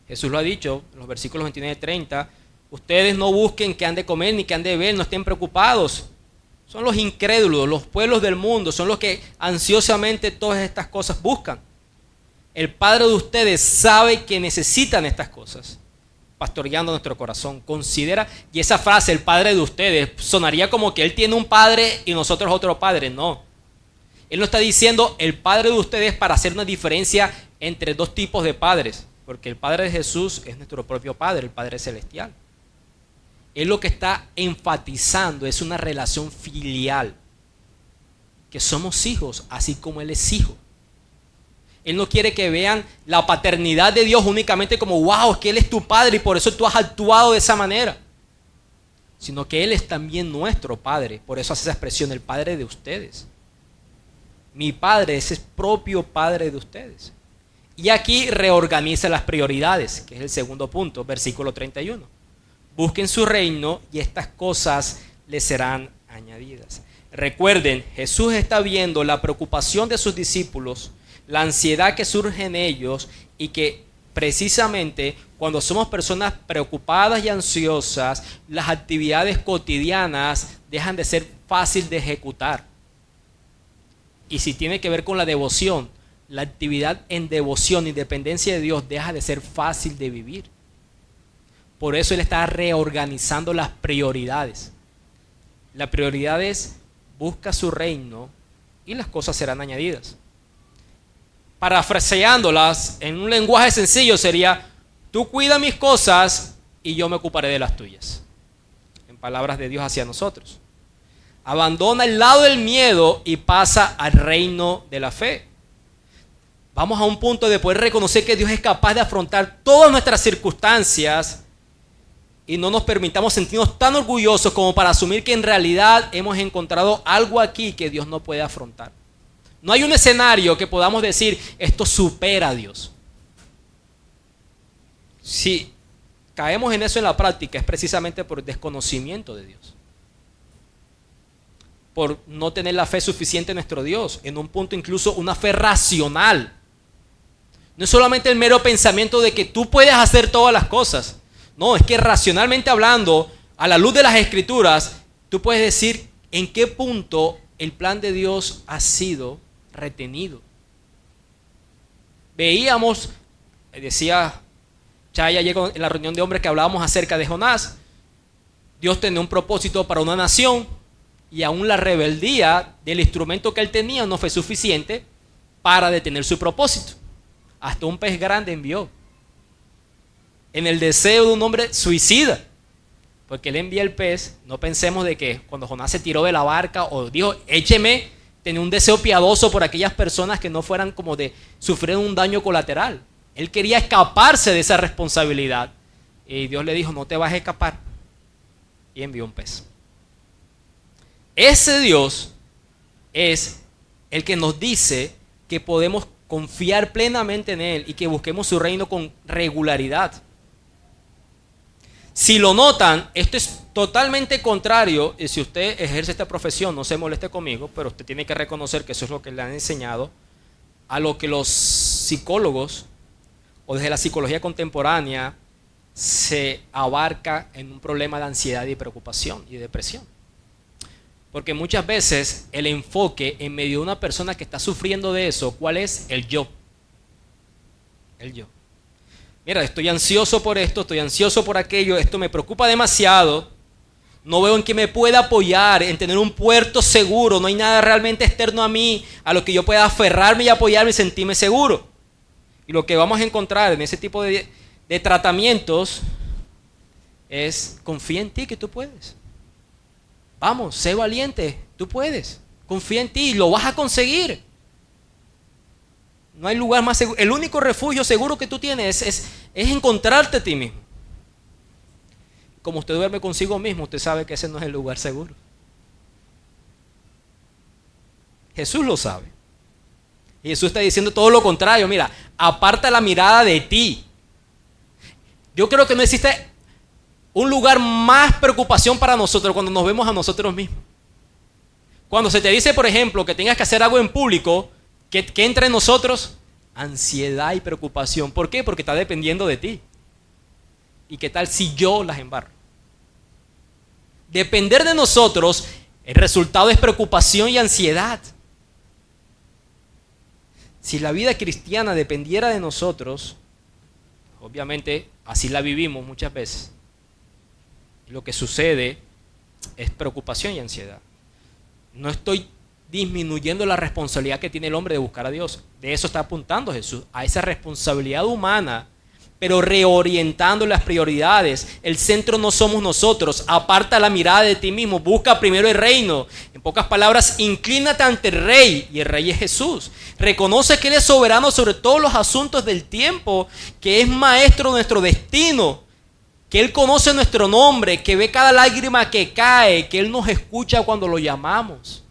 A: Jesús lo ha dicho en los versículos 29 y 30. Ustedes no busquen qué han de comer ni qué han de beber, no estén preocupados. Son los incrédulos, los pueblos del mundo, son los que ansiosamente todas estas cosas buscan. El Padre de ustedes sabe que necesitan estas cosas, pastoreando nuestro corazón. Considera, y esa frase, el Padre de ustedes, sonaría como que Él tiene un padre y nosotros otro padre. No. Él no está diciendo el Padre de ustedes para hacer una diferencia entre dos tipos de padres, porque el Padre de Jesús es nuestro propio Padre, el Padre celestial. Él lo que está enfatizando es una relación filial, que somos hijos, así como Él es hijo. Él no quiere que vean la paternidad de Dios únicamente como, wow, es que Él es tu Padre y por eso tú has actuado de esa manera. Sino que Él es también nuestro Padre. Por eso hace esa expresión, el Padre de ustedes. Mi Padre es el propio Padre de ustedes. Y aquí reorganiza las prioridades, que es el segundo punto, versículo 31. Busquen su reino y estas cosas les serán añadidas. Recuerden, Jesús está viendo la preocupación de sus discípulos, la ansiedad que surge en ellos y que precisamente cuando somos personas preocupadas y ansiosas, las actividades cotidianas dejan de ser fácil de ejecutar. Y si tiene que ver con la devoción, la actividad en devoción y dependencia de Dios deja de ser fácil de vivir. Por eso Él está reorganizando las prioridades. La prioridad es busca su reino y las cosas serán añadidas. Parafraseándolas en un lenguaje sencillo sería, tú cuida mis cosas y yo me ocuparé de las tuyas. En palabras de Dios hacia nosotros. Abandona el lado del miedo y pasa al reino de la fe. Vamos a un punto de poder reconocer que Dios es capaz de afrontar todas nuestras circunstancias y no nos permitamos sentirnos tan orgullosos como para asumir que en realidad hemos encontrado algo aquí que Dios no puede afrontar. No hay un escenario que podamos decir, esto supera a Dios. Si caemos en eso en la práctica es precisamente por desconocimiento de Dios. Por no tener la fe suficiente en nuestro Dios, en un punto incluso una fe racional. No es solamente el mero pensamiento de que tú puedes hacer todas las cosas. No, es que racionalmente hablando, a la luz de las Escrituras, tú puedes decir en qué punto el plan de Dios ha sido retenido. Veíamos, decía Chay ayer en la reunión de hombres que hablábamos acerca de Jonás, Dios tenía un propósito para una nación y aún la rebeldía del instrumento que él tenía no fue suficiente para detener su propósito. Hasta un pez grande envió. En el deseo de un hombre suicida. Porque él envía el pez, no pensemos de que cuando Jonás se tiró de la barca o dijo, écheme, tenía un deseo piadoso por aquellas personas que no fueran como de sufrir un daño colateral. Él quería escaparse de esa responsabilidad. Y Dios le dijo, no te vas a escapar. Y envió un pez. Ese Dios es el que nos dice que podemos confiar plenamente en Él y que busquemos su reino con regularidad. Si lo notan, esto es totalmente contrario, y si usted ejerce esta profesión, no se moleste conmigo, pero usted tiene que reconocer que eso es lo que le han enseñado, a lo que los psicólogos o desde la psicología contemporánea se abarca en un problema de ansiedad y preocupación y depresión. Porque muchas veces el enfoque en medio de una persona que está sufriendo de eso, ¿cuál es? El yo. El yo. Mira, estoy ansioso por esto, estoy ansioso por aquello, esto me preocupa demasiado. No veo en qué me pueda apoyar, en tener un puerto seguro. No hay nada realmente externo a mí, a lo que yo pueda aferrarme y apoyarme y sentirme seguro. Y lo que vamos a encontrar en ese tipo de tratamientos es confía en ti que tú puedes. Vamos, sé valiente, tú puedes. Confía en ti y lo vas a conseguir. No hay lugar más seguro. El único refugio seguro que tú tienes es encontrarte a ti mismo. Como usted duerme consigo mismo, usted sabe que ese no es el lugar seguro. Jesús lo sabe. Y Jesús está diciendo todo lo contrario. Mira, aparta la mirada de ti. Yo creo que no existe un lugar más preocupación para nosotros cuando nos vemos a nosotros mismos. Cuando se te dice, por ejemplo, que tengas que hacer algo en público, ¿qué entra en nosotros? Ansiedad y preocupación. ¿Por qué? Porque está dependiendo de ti. ¿Y qué tal si yo las embarro? Depender de nosotros, el resultado es preocupación y ansiedad. Si la vida cristiana dependiera de nosotros, obviamente así la vivimos muchas veces. Lo que sucede es preocupación y ansiedad. No estoy disminuyendo la responsabilidad que tiene el hombre de buscar a Dios. De eso está apuntando Jesús, a esa responsabilidad humana, pero reorientando las prioridades. El centro no somos nosotros. Aparta la mirada de ti mismo, busca primero el reino. En pocas palabras, inclínate ante el rey, y el rey es Jesús. Reconoce que Él es soberano sobre todos los asuntos del tiempo, que es maestro de nuestro destino, que Él conoce nuestro nombre, que ve cada lágrima que cae, que Él nos escucha cuando lo llamamos.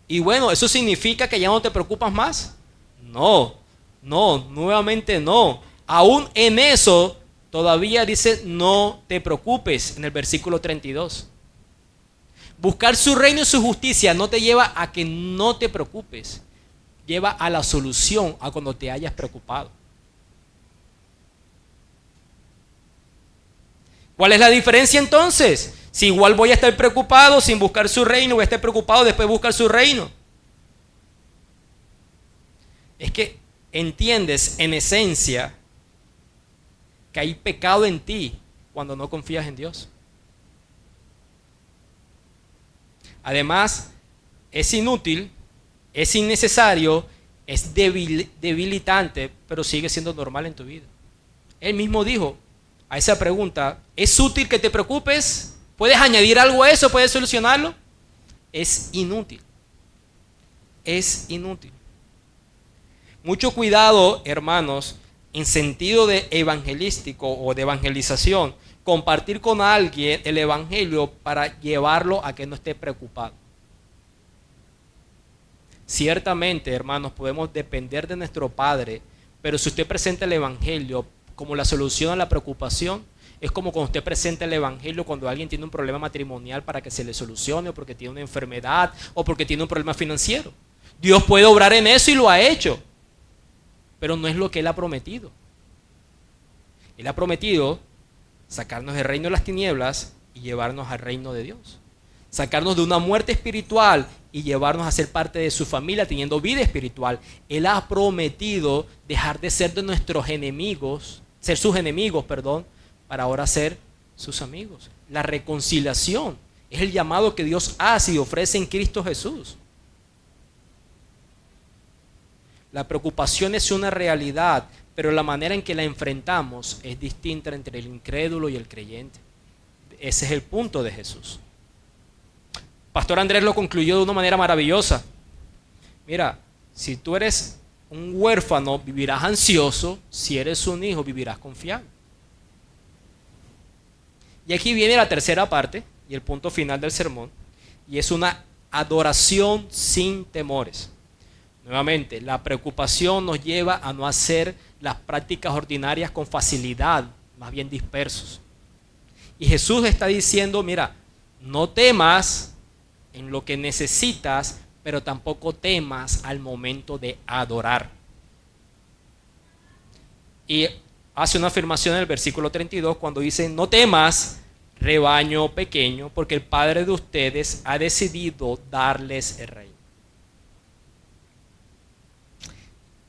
A: Y bueno, ¿eso significa que ya no te preocupas más? No, nuevamente no. Aún en eso, todavía dice, no te preocupes, en el versículo 32. Buscar su reino y su justicia no te lleva a que no te preocupes. Lleva a la solución a cuando te hayas preocupado. ¿Cuál es la diferencia entonces? Si igual voy a estar preocupado sin buscar su reino, voy a estar preocupado después de buscar su reino. Es que entiendes en esencia que hay pecado en ti cuando no confías en Dios. Además, es inútil, es innecesario, es debilitante, pero sigue siendo normal en tu vida. Él mismo dijo a esa pregunta, ¿es útil que te preocupes? ¿Puedes añadir algo a eso? ¿Puedes solucionarlo? Es inútil. Es inútil. Mucho cuidado, hermanos, en sentido de evangelístico o de evangelización, compartir con alguien el evangelio para llevarlo a que no esté preocupado. Ciertamente, hermanos, podemos depender de nuestro Padre, pero si usted presenta el evangelio como la solución a la preocupación, es como cuando usted presenta el evangelio cuando alguien tiene un problema matrimonial para que se le solucione, o porque tiene una enfermedad, o porque tiene un problema financiero. Dios puede obrar en eso y lo ha hecho, pero no es lo que Él ha prometido. Él ha prometido sacarnos del reino de las tinieblas y llevarnos al reino de Dios. Sacarnos de una muerte espiritual y llevarnos a ser parte de su familia teniendo vida espiritual. Él ha prometido dejar de ser de nuestros enemigos, ser sus enemigos, perdón, para ahora ser sus amigos. La reconciliación es el llamado que Dios hace y ofrece en Cristo Jesús. La preocupación es una realidad, pero la manera en que la enfrentamos es distinta entre el incrédulo y el creyente. Ese es el punto de Jesús. Pastor Andrés lo concluyó de una manera maravillosa. Mira, si tú eres un huérfano, vivirás ansioso. Si eres un hijo, vivirás confiado. Y aquí viene la tercera parte y el punto final del sermón, y es una adoración sin temores. Nuevamente, la preocupación nos lleva a no hacer las prácticas ordinarias con facilidad, más bien dispersos. Y Jesús está diciendo, mira, no temas en lo que necesitas, pero tampoco temas al momento de adorar. Y hace una afirmación en el versículo 32 cuando dice, no temas, rebaño pequeño, porque el Padre de ustedes ha decidido darles el reino.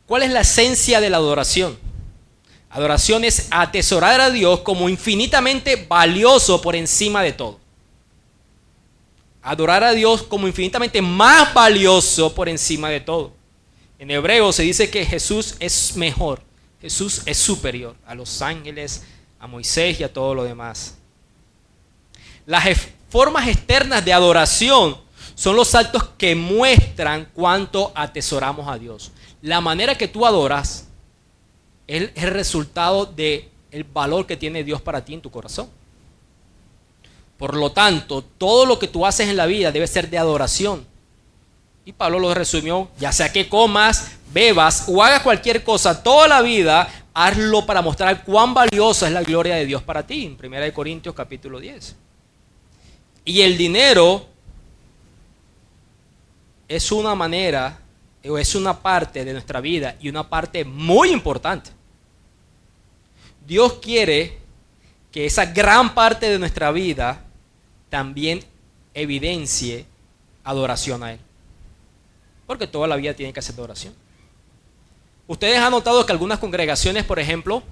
A: ¿Cuál es la esencia de la adoración? Adoración es atesorar a Dios como infinitamente valioso por encima de todo. Adorar a Dios como infinitamente más valioso por encima de todo. En hebreo se dice que Jesús es mejor. Jesús es superior a los ángeles, a Moisés y a todo lo demás. Las formas externas de adoración son los actos que muestran cuánto atesoramos a Dios. La manera que tú adoras es el resultado del valor que tiene Dios para ti en tu corazón. Por lo tanto, todo lo que tú haces en la vida debe ser de adoración. Y Pablo lo resumió, ya sea que comas, bebas o hagas cualquier cosa, toda la vida, hazlo para mostrar cuán valiosa es la gloria de Dios para ti. En 1 Corintios capítulo 10. Y el dinero es una manera, o es una parte de nuestra vida y una parte muy importante. Dios quiere que esa gran parte de nuestra vida también evidencie adoración a Él. Porque toda la vida tiene que hacer adoración. Ustedes han notado que algunas congregaciones, por ejemplo,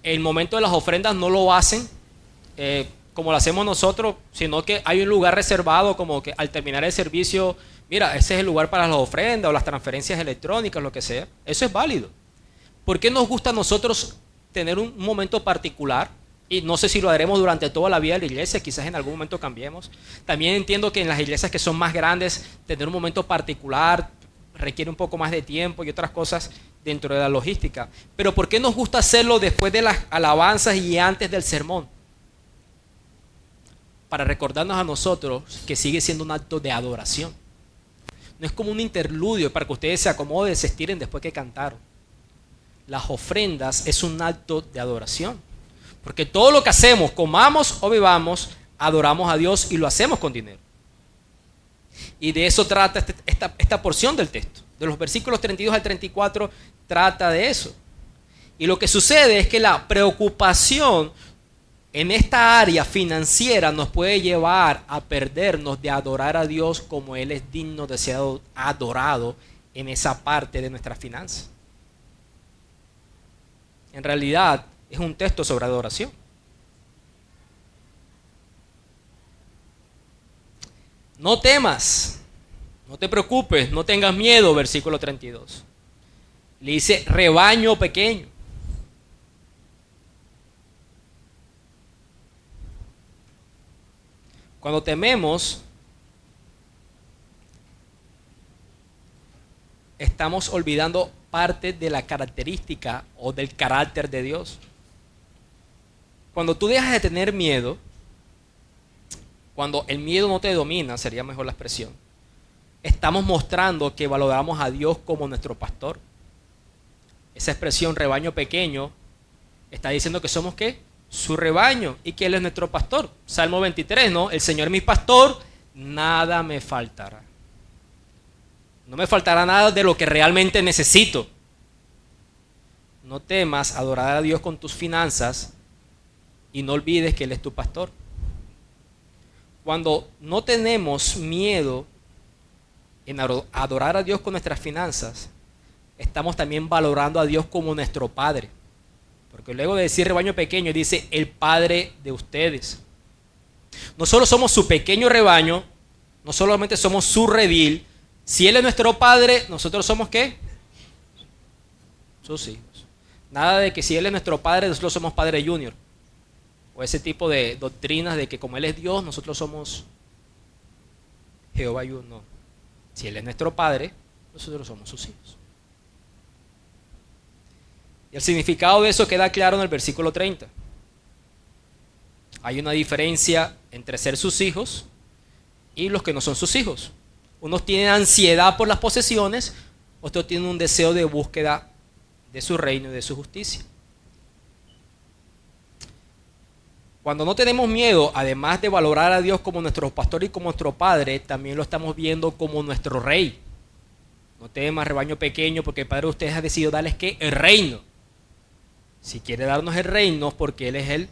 A: el momento de las ofrendas no lo hacen como lo hacemos nosotros, sino que hay un lugar reservado, como que al terminar el servicio, mira, ese es el lugar para las ofrendas o las transferencias electrónicas, lo que sea. Eso es válido. ¿Por qué nos gusta a nosotros tener un momento particular? Y no sé si lo haremos durante toda la vida de la iglesia, quizás en algún momento cambiemos. También entiendo que en las iglesias que son más grandes, tener un momento particular requiere un poco más de tiempo y otras cosas dentro de la logística. Pero ¿por qué nos gusta hacerlo después de las alabanzas y antes del sermón? Para recordarnos a nosotros que sigue siendo un acto de adoración. No es como un interludio para que ustedes se acomoden, se estiren después que cantaron. Las ofrendas es un acto de adoración. Porque todo lo que hacemos, comamos o bebamos, adoramos a Dios y lo hacemos con dinero. Y de eso trata esta porción del texto. De los versículos 32 al 34 trata de eso. Y lo que sucede es que la preocupación en esta área financiera nos puede llevar a perdernos de adorar a Dios como Él es digno de ser adorado en esa parte de nuestras finanzas. En realidad es un texto sobre adoración. No temas, no te preocupes, no tengas miedo, versículo 32. Le dice rebaño pequeño. Cuando tememos, estamos olvidando parte de la característica o del carácter de Dios. Cuando tú dejas de tener miedo, cuando el miedo no te domina, sería mejor la expresión, estamos mostrando que valoramos a Dios como nuestro pastor. Esa expresión rebaño pequeño está diciendo que somos ¿qué? Su rebaño y que Él es nuestro pastor. Salmo 23, ¿no? El Señor es mi pastor, nada me faltará. No me faltará nada de lo que realmente necesito. No temas adorar a Dios con tus finanzas y no olvides que Él es tu pastor. Cuando no tenemos miedo en adorar a Dios con nuestras finanzas, estamos también valorando a Dios como nuestro Padre. Porque luego de decir rebaño pequeño, dice el Padre de ustedes. No solo somos su pequeño rebaño, no solamente somos su redil. Si Él es nuestro Padre, nosotros somos ¿qué? Sus hijos. Nada de que si Él es nuestro Padre, nosotros somos Padre Junior. O ese tipo de doctrinas de que como Él es Dios, nosotros somos Jehová Junior. No. Si Él es nuestro Padre, nosotros somos sus hijos. Y el significado de eso queda claro en el versículo 30. Hay una diferencia entre ser sus hijos y los que no son sus hijos. Unos tienen ansiedad por las posesiones, otros tienen un deseo de búsqueda de su reino y de su justicia. Cuando no tenemos miedo, además de valorar a Dios como nuestro pastor y como nuestro Padre, también lo estamos viendo como nuestro Rey. No temas, rebaño pequeño, porque el Padre de ustedes ha decidido darles ¿qué? El reino. Si quiere darnos el reino, porque Él es el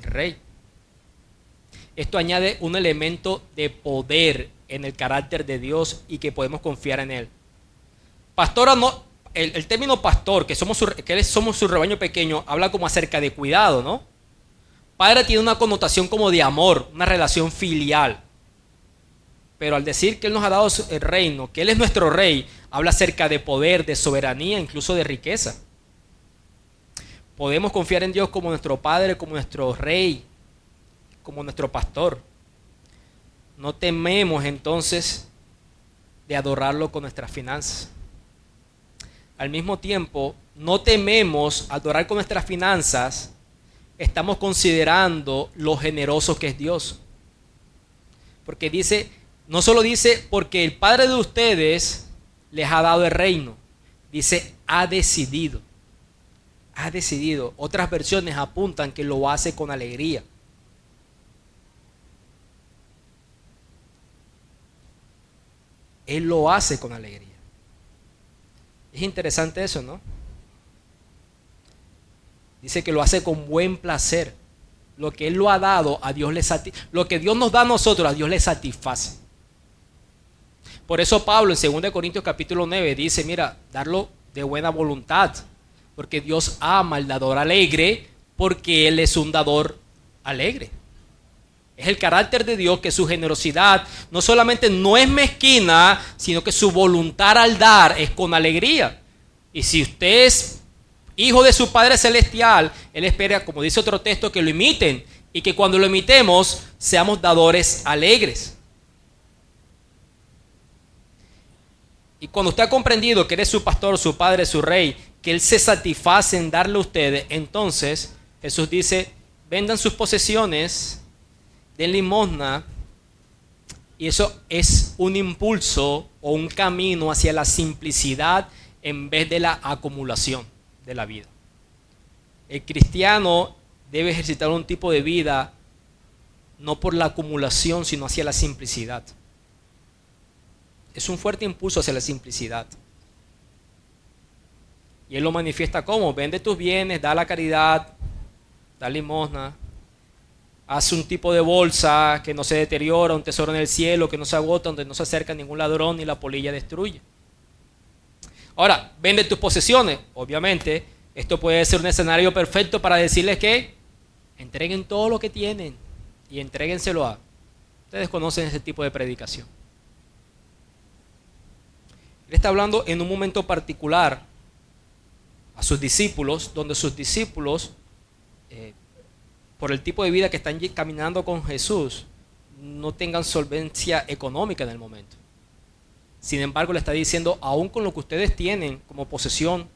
A: Rey. Esto añade un elemento de poder en el carácter de Dios y que podemos confiar en Él. Pastora, no, el término pastor, que somos su rebaño pequeño, habla como acerca de cuidado, ¿no? Padre tiene una connotación como de amor, una relación filial. Pero al decir que Él nos ha dado el reino, que Él es nuestro Rey, habla acerca de poder, de soberanía, incluso de riqueza. Podemos confiar en Dios como nuestro Padre, como nuestro Rey, como nuestro pastor. No tememos entonces de adorarlo con nuestras finanzas. Al mismo tiempo, no tememos adorar con nuestras finanzas. Estamos considerando lo generoso que es Dios. Porque dice, no solo dice, porque el Padre de ustedes les ha dado el reino. Dice, ha decidido. Ha decidido. Otras versiones apuntan que lo hace con alegría. Él lo hace con alegría. Es interesante eso, ¿no? Dice que lo hace con buen placer. Lo que Él lo ha dado, a Dios le satisface. Lo que Dios nos da a nosotros, a Dios le satisface. Por eso Pablo en 2 Corintios capítulo 9 dice, mira, darlo de buena voluntad. Porque Dios ama al dador alegre, porque Él es un dador alegre. Es el carácter de Dios que su generosidad no solamente no es mezquina, sino que su voluntad al dar es con alegría. Y si usted es hijo de su Padre Celestial, Él espera, como dice otro texto, que lo imiten y que cuando lo imitemos seamos dadores alegres. Y cuando usted ha comprendido que eres su pastor, su Padre, su Rey, que Él se satisface en darle a ustedes, entonces Jesús dice, vendan sus posesiones, den limosna, y eso es un impulso o un camino hacia la simplicidad en vez de la acumulación de la vida. El cristiano debe ejercitar un tipo de vida no por la acumulación, sino hacia la simplicidad. Es un fuerte impulso hacia la simplicidad. Y Él lo manifiesta como, vende tus bienes, da la caridad, da limosna, haz un tipo de bolsa que no se deteriora, un tesoro en el cielo que no se agota, donde no se acerca ningún ladrón ni la polilla destruye. Ahora, vende tus posesiones. Obviamente, esto puede ser un escenario perfecto para decirles que entreguen todo lo que tienen y entréguenselo a. Ustedes conocen ese tipo de predicación. Él está hablando en un momento particular a sus discípulos, donde sus discípulos, por el tipo de vida que están caminando con Jesús, no tengan solvencia económica en el momento. Sin embargo, le está diciendo, aún con lo que ustedes tienen como posesión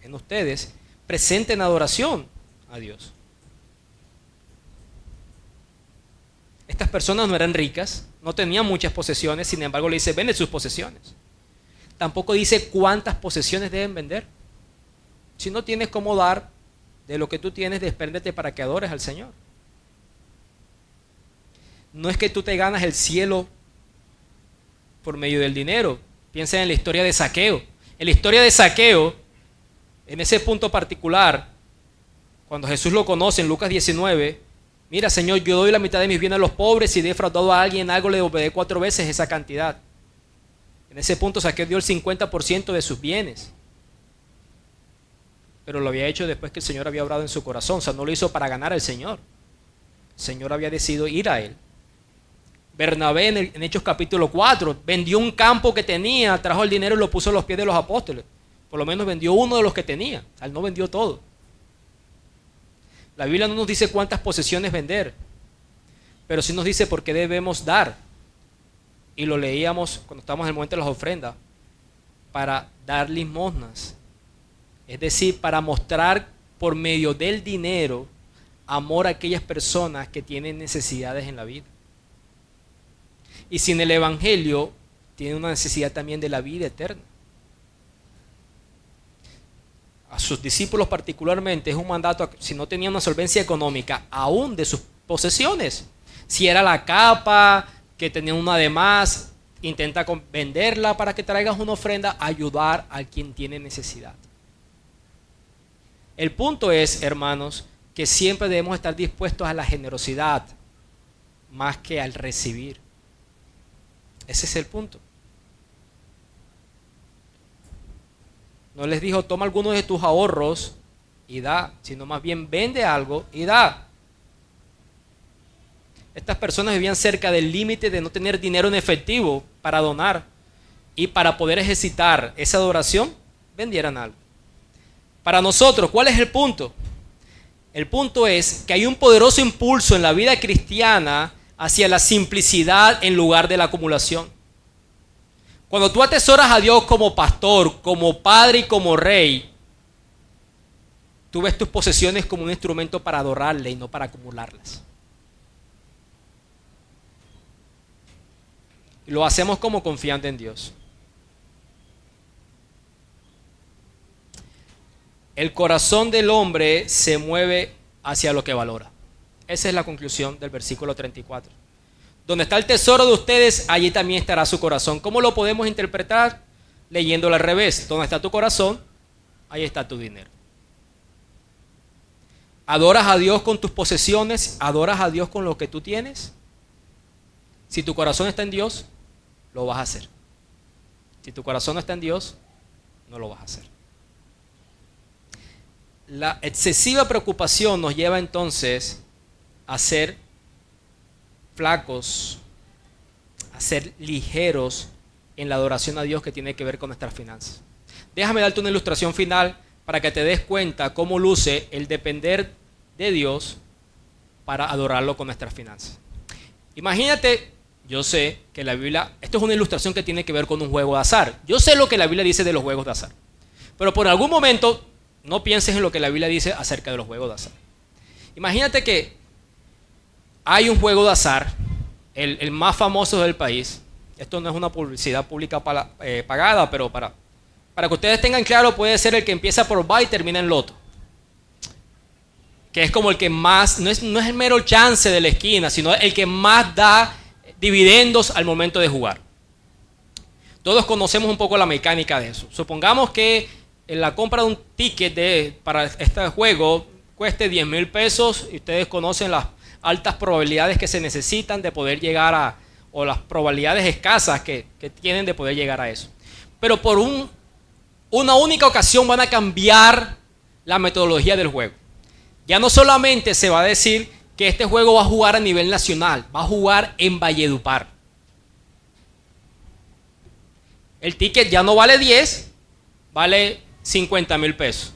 A: en ustedes, presenten adoración a Dios. Estas personas no eran ricas, no tenían muchas posesiones, sin embargo le dice, vende sus posesiones. Tampoco dice cuántas posesiones deben vender. Si no tienes cómo dar de lo que tú tienes, despréndete para que adores al Señor. No es que tú te ganas el cielo por medio del dinero. Piensa en la historia de Zaqueo. En la historia de Zaqueo, en ese punto particular, cuando Jesús lo conoce en Lucas 19, mira, Señor, yo doy la mitad de mis bienes a los pobres, si he defraudado a alguien algo, le devolveré 4 veces esa cantidad. En ese punto Zaqueo dio el 50% de sus bienes. Pero lo había hecho después que el Señor había obrado en su corazón. O sea, no lo hizo para ganar al Señor. El Señor había decidido ir a él. Bernabé en Hechos capítulo 4 vendió un campo que tenía, trajo el dinero y lo puso a los pies de los apóstoles. Por lo menos vendió uno de los que tenía. Él no vendió todo. La Biblia no nos dice cuántas posesiones vender, pero sí nos dice por qué debemos dar. Y lo leíamos cuando estábamos en el momento de las ofrendas, para dar limosnas. Es decir, para mostrar por medio del dinero amor a aquellas personas que tienen necesidades en la vida. Y sin el Evangelio, tienen una necesidad también de la vida eterna. A sus discípulos particularmente es un mandato, si no tenían una solvencia económica, aún de sus posesiones. Si era la capa, que tenía una de más, intenta venderla para que traigas una ofrenda, ayudar a quien tiene necesidad. El punto es, hermanos, que siempre debemos estar dispuestos a la generosidad, más que al recibir. Ese es el punto. No les dijo, toma algunos de tus ahorros y da, sino más bien vende algo y da. Estas personas vivían cerca del límite de no tener dinero en efectivo para donar, y para poder ejercitar esa adoración, vendieran algo. Para nosotros, ¿cuál es el punto? El punto es que hay un poderoso impulso en la vida cristiana hacia la simplicidad en lugar de la acumulación. Cuando tú atesoras a Dios como pastor, como padre y como rey, tú ves tus posesiones como un instrumento para adorarle y no para acumularlas. Y lo hacemos como confiando en Dios. El corazón del hombre se mueve hacia lo que valora. Esa es la conclusión del versículo 34. Donde está el tesoro de ustedes, allí también estará su corazón. ¿Cómo lo podemos interpretar? Leyéndolo al revés. Donde está tu corazón, ahí está tu dinero. ¿Adoras a Dios con tus posesiones? ¿Adoras a Dios con lo que tú tienes? Si tu corazón está en Dios, lo vas a hacer. Si tu corazón no está en Dios, no lo vas a hacer. La excesiva preocupación nos lleva entonces a ser flacos, a ser ligeros en la adoración a Dios que tiene que ver con nuestras finanzas. Déjame darte una ilustración final para que te des cuenta cómo luce el depender de Dios para adorarlo con nuestras finanzas. Imagínate, yo sé que la Biblia, esto es una ilustración que tiene que ver con un juego de azar. Yo sé lo que la Biblia dice de los juegos de azar, pero por algún momento no pienses en lo que la Biblia dice acerca de los juegos de azar. Imagínate que hay un juego de azar, el más famoso del país. Esto no es una publicidad pública pagada, pero para que ustedes tengan claro, puede ser el que empieza por va y termina en loto. Que es como el que más, no es el mero chance de la esquina, sino el que más da dividendos al momento de jugar. Todos conocemos un poco la mecánica de eso. Supongamos que la compra de un ticket para este juego cueste 10,000 pesos y ustedes conocen las altas probabilidades que se necesitan de poder llegar o las probabilidades escasas que tienen de poder llegar a eso. Pero por una única ocasión van a cambiar la metodología del juego. Ya no solamente se va a decir que este juego va a jugar a nivel nacional, va a jugar en Valledupar. El ticket ya no vale 10, vale 50,000 pesos.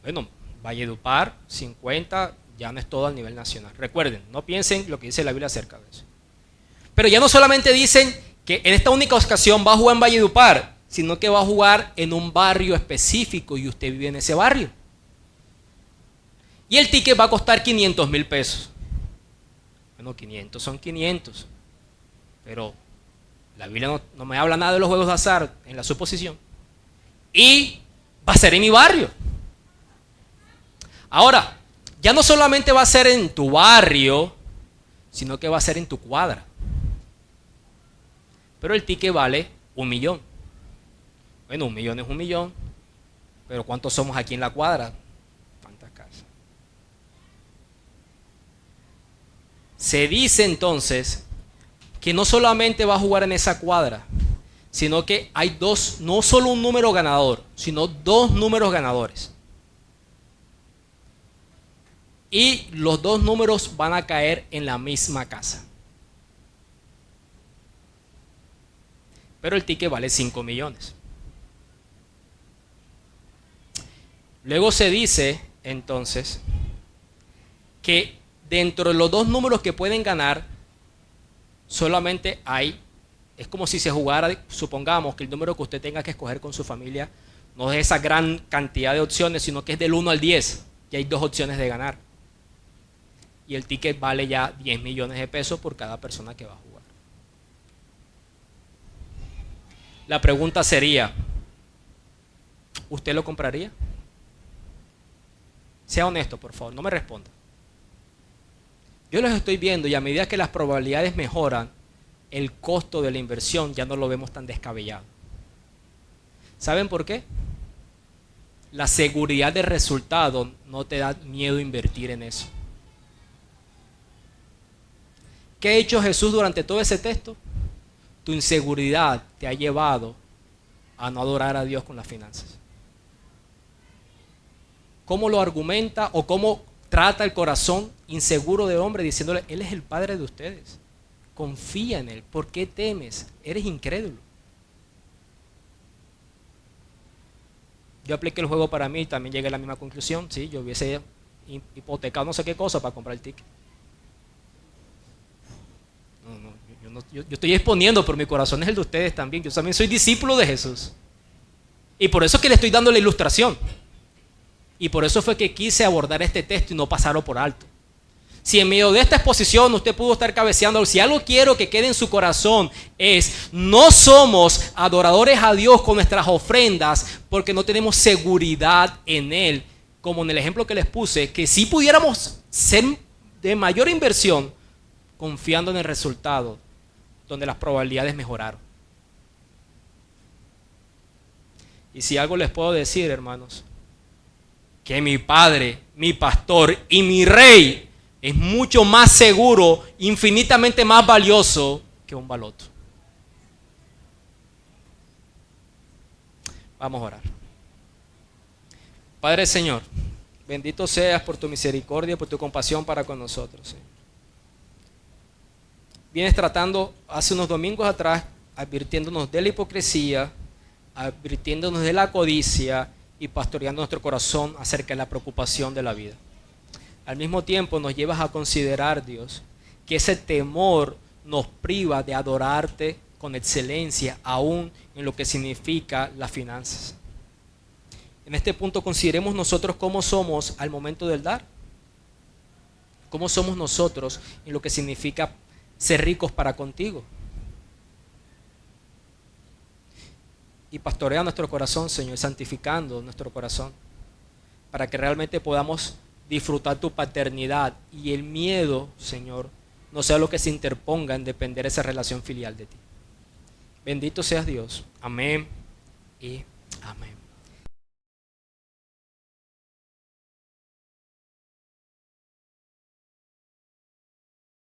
A: Bueno, Valledupar, 50, ya no es todo a nivel nacional. Recuerden, no piensen lo que dice la Biblia acerca de eso. Pero ya no solamente dicen que en esta única ocasión va a jugar en Valledupar, sino que va a jugar en un barrio específico y usted vive en ese barrio. Y el ticket va a costar 500,000 pesos. Bueno, 500 son 500, pero la Biblia no me habla nada de los juegos de azar en la suposición. Y va a ser en mi barrio. Ahora, ya no solamente va a ser en tu barrio, sino que va a ser en tu cuadra. Pero el ticket vale 1,000,000. Bueno, 1,000,000 es 1,000,000, pero ¿cuántos somos aquí en la cuadra? ¿Cuántas casas? Se dice entonces que no solamente va a jugar en esa cuadra, sino que hay dos, no solo un número ganador, sino 2 números ganadores. Y los 2 números van a caer en la misma casa. Pero el ticket vale 5 millones. Luego se dice entonces que dentro de los 2 números que pueden ganar, solamente hay, es como si se jugara, supongamos que el número que usted tenga que escoger con su familia no es esa gran cantidad de opciones, sino que es del 1 al 10, y hay 2 opciones de ganar. Y el ticket vale ya 10 millones de pesos por cada persona que va a jugar. La pregunta sería, ¿usted lo compraría? Sea honesto, por favor, no me responda. Yo los estoy viendo y a medida que las probabilidades mejoran, el costo de la inversión ya no lo vemos tan descabellado. ¿Saben por qué? La seguridad del resultado no te da miedo invertir en eso. ¿Qué ha hecho Jesús durante todo ese texto? Tu inseguridad te ha llevado a no adorar a Dios con las finanzas. ¿Cómo lo argumenta o cómo trata el corazón inseguro del hombre diciéndole, Él es el Padre de ustedes? Confía en Él. ¿Por qué temes? Eres incrédulo. Yo apliqué el juego para mí y también llegué a la misma conclusión. Sí, yo hubiese hipotecado no sé qué cosa para comprar el ticket. Yo estoy exponiendo, pero mi corazón es el de ustedes también. Yo también soy discípulo de Jesús. Y por eso es que le estoy dando la ilustración. Y por eso fue que quise abordar este texto y no pasarlo por alto. Si en medio de esta exposición usted pudo estar cabeceando, si algo quiero que quede en su corazón es, no somos adoradores a Dios con nuestras ofrendas porque no tenemos seguridad en Él. Como en el ejemplo que les puse, que si pudiéramos ser de mayor inversión confiando en el resultado, donde las probabilidades mejoraron. Y si algo les puedo decir, hermanos, que mi Padre, mi pastor y mi Rey es mucho más seguro, infinitamente más valioso que un baloto. Vamos a orar. Padre Señor, bendito seas por tu misericordia, por tu compasión para con nosotros, Señor. Vienes tratando hace unos domingos atrás, advirtiéndonos de la hipocresía, advirtiéndonos de la codicia y pastoreando nuestro corazón acerca de la preocupación de la vida. Al mismo tiempo nos llevas a considerar, Dios, que ese temor nos priva de adorarte con excelencia, aún en lo que significa las finanzas. En este punto consideremos nosotros cómo somos al momento del dar. Cómo somos nosotros en lo que significa ser ricos para contigo. Y pastorea nuestro corazón, Señor, santificando nuestro corazón, para que realmente podamos disfrutar tu paternidad y el miedo, Señor, no sea lo que se interponga en depender de esa relación filial de ti. Bendito seas Dios. Amén y amén.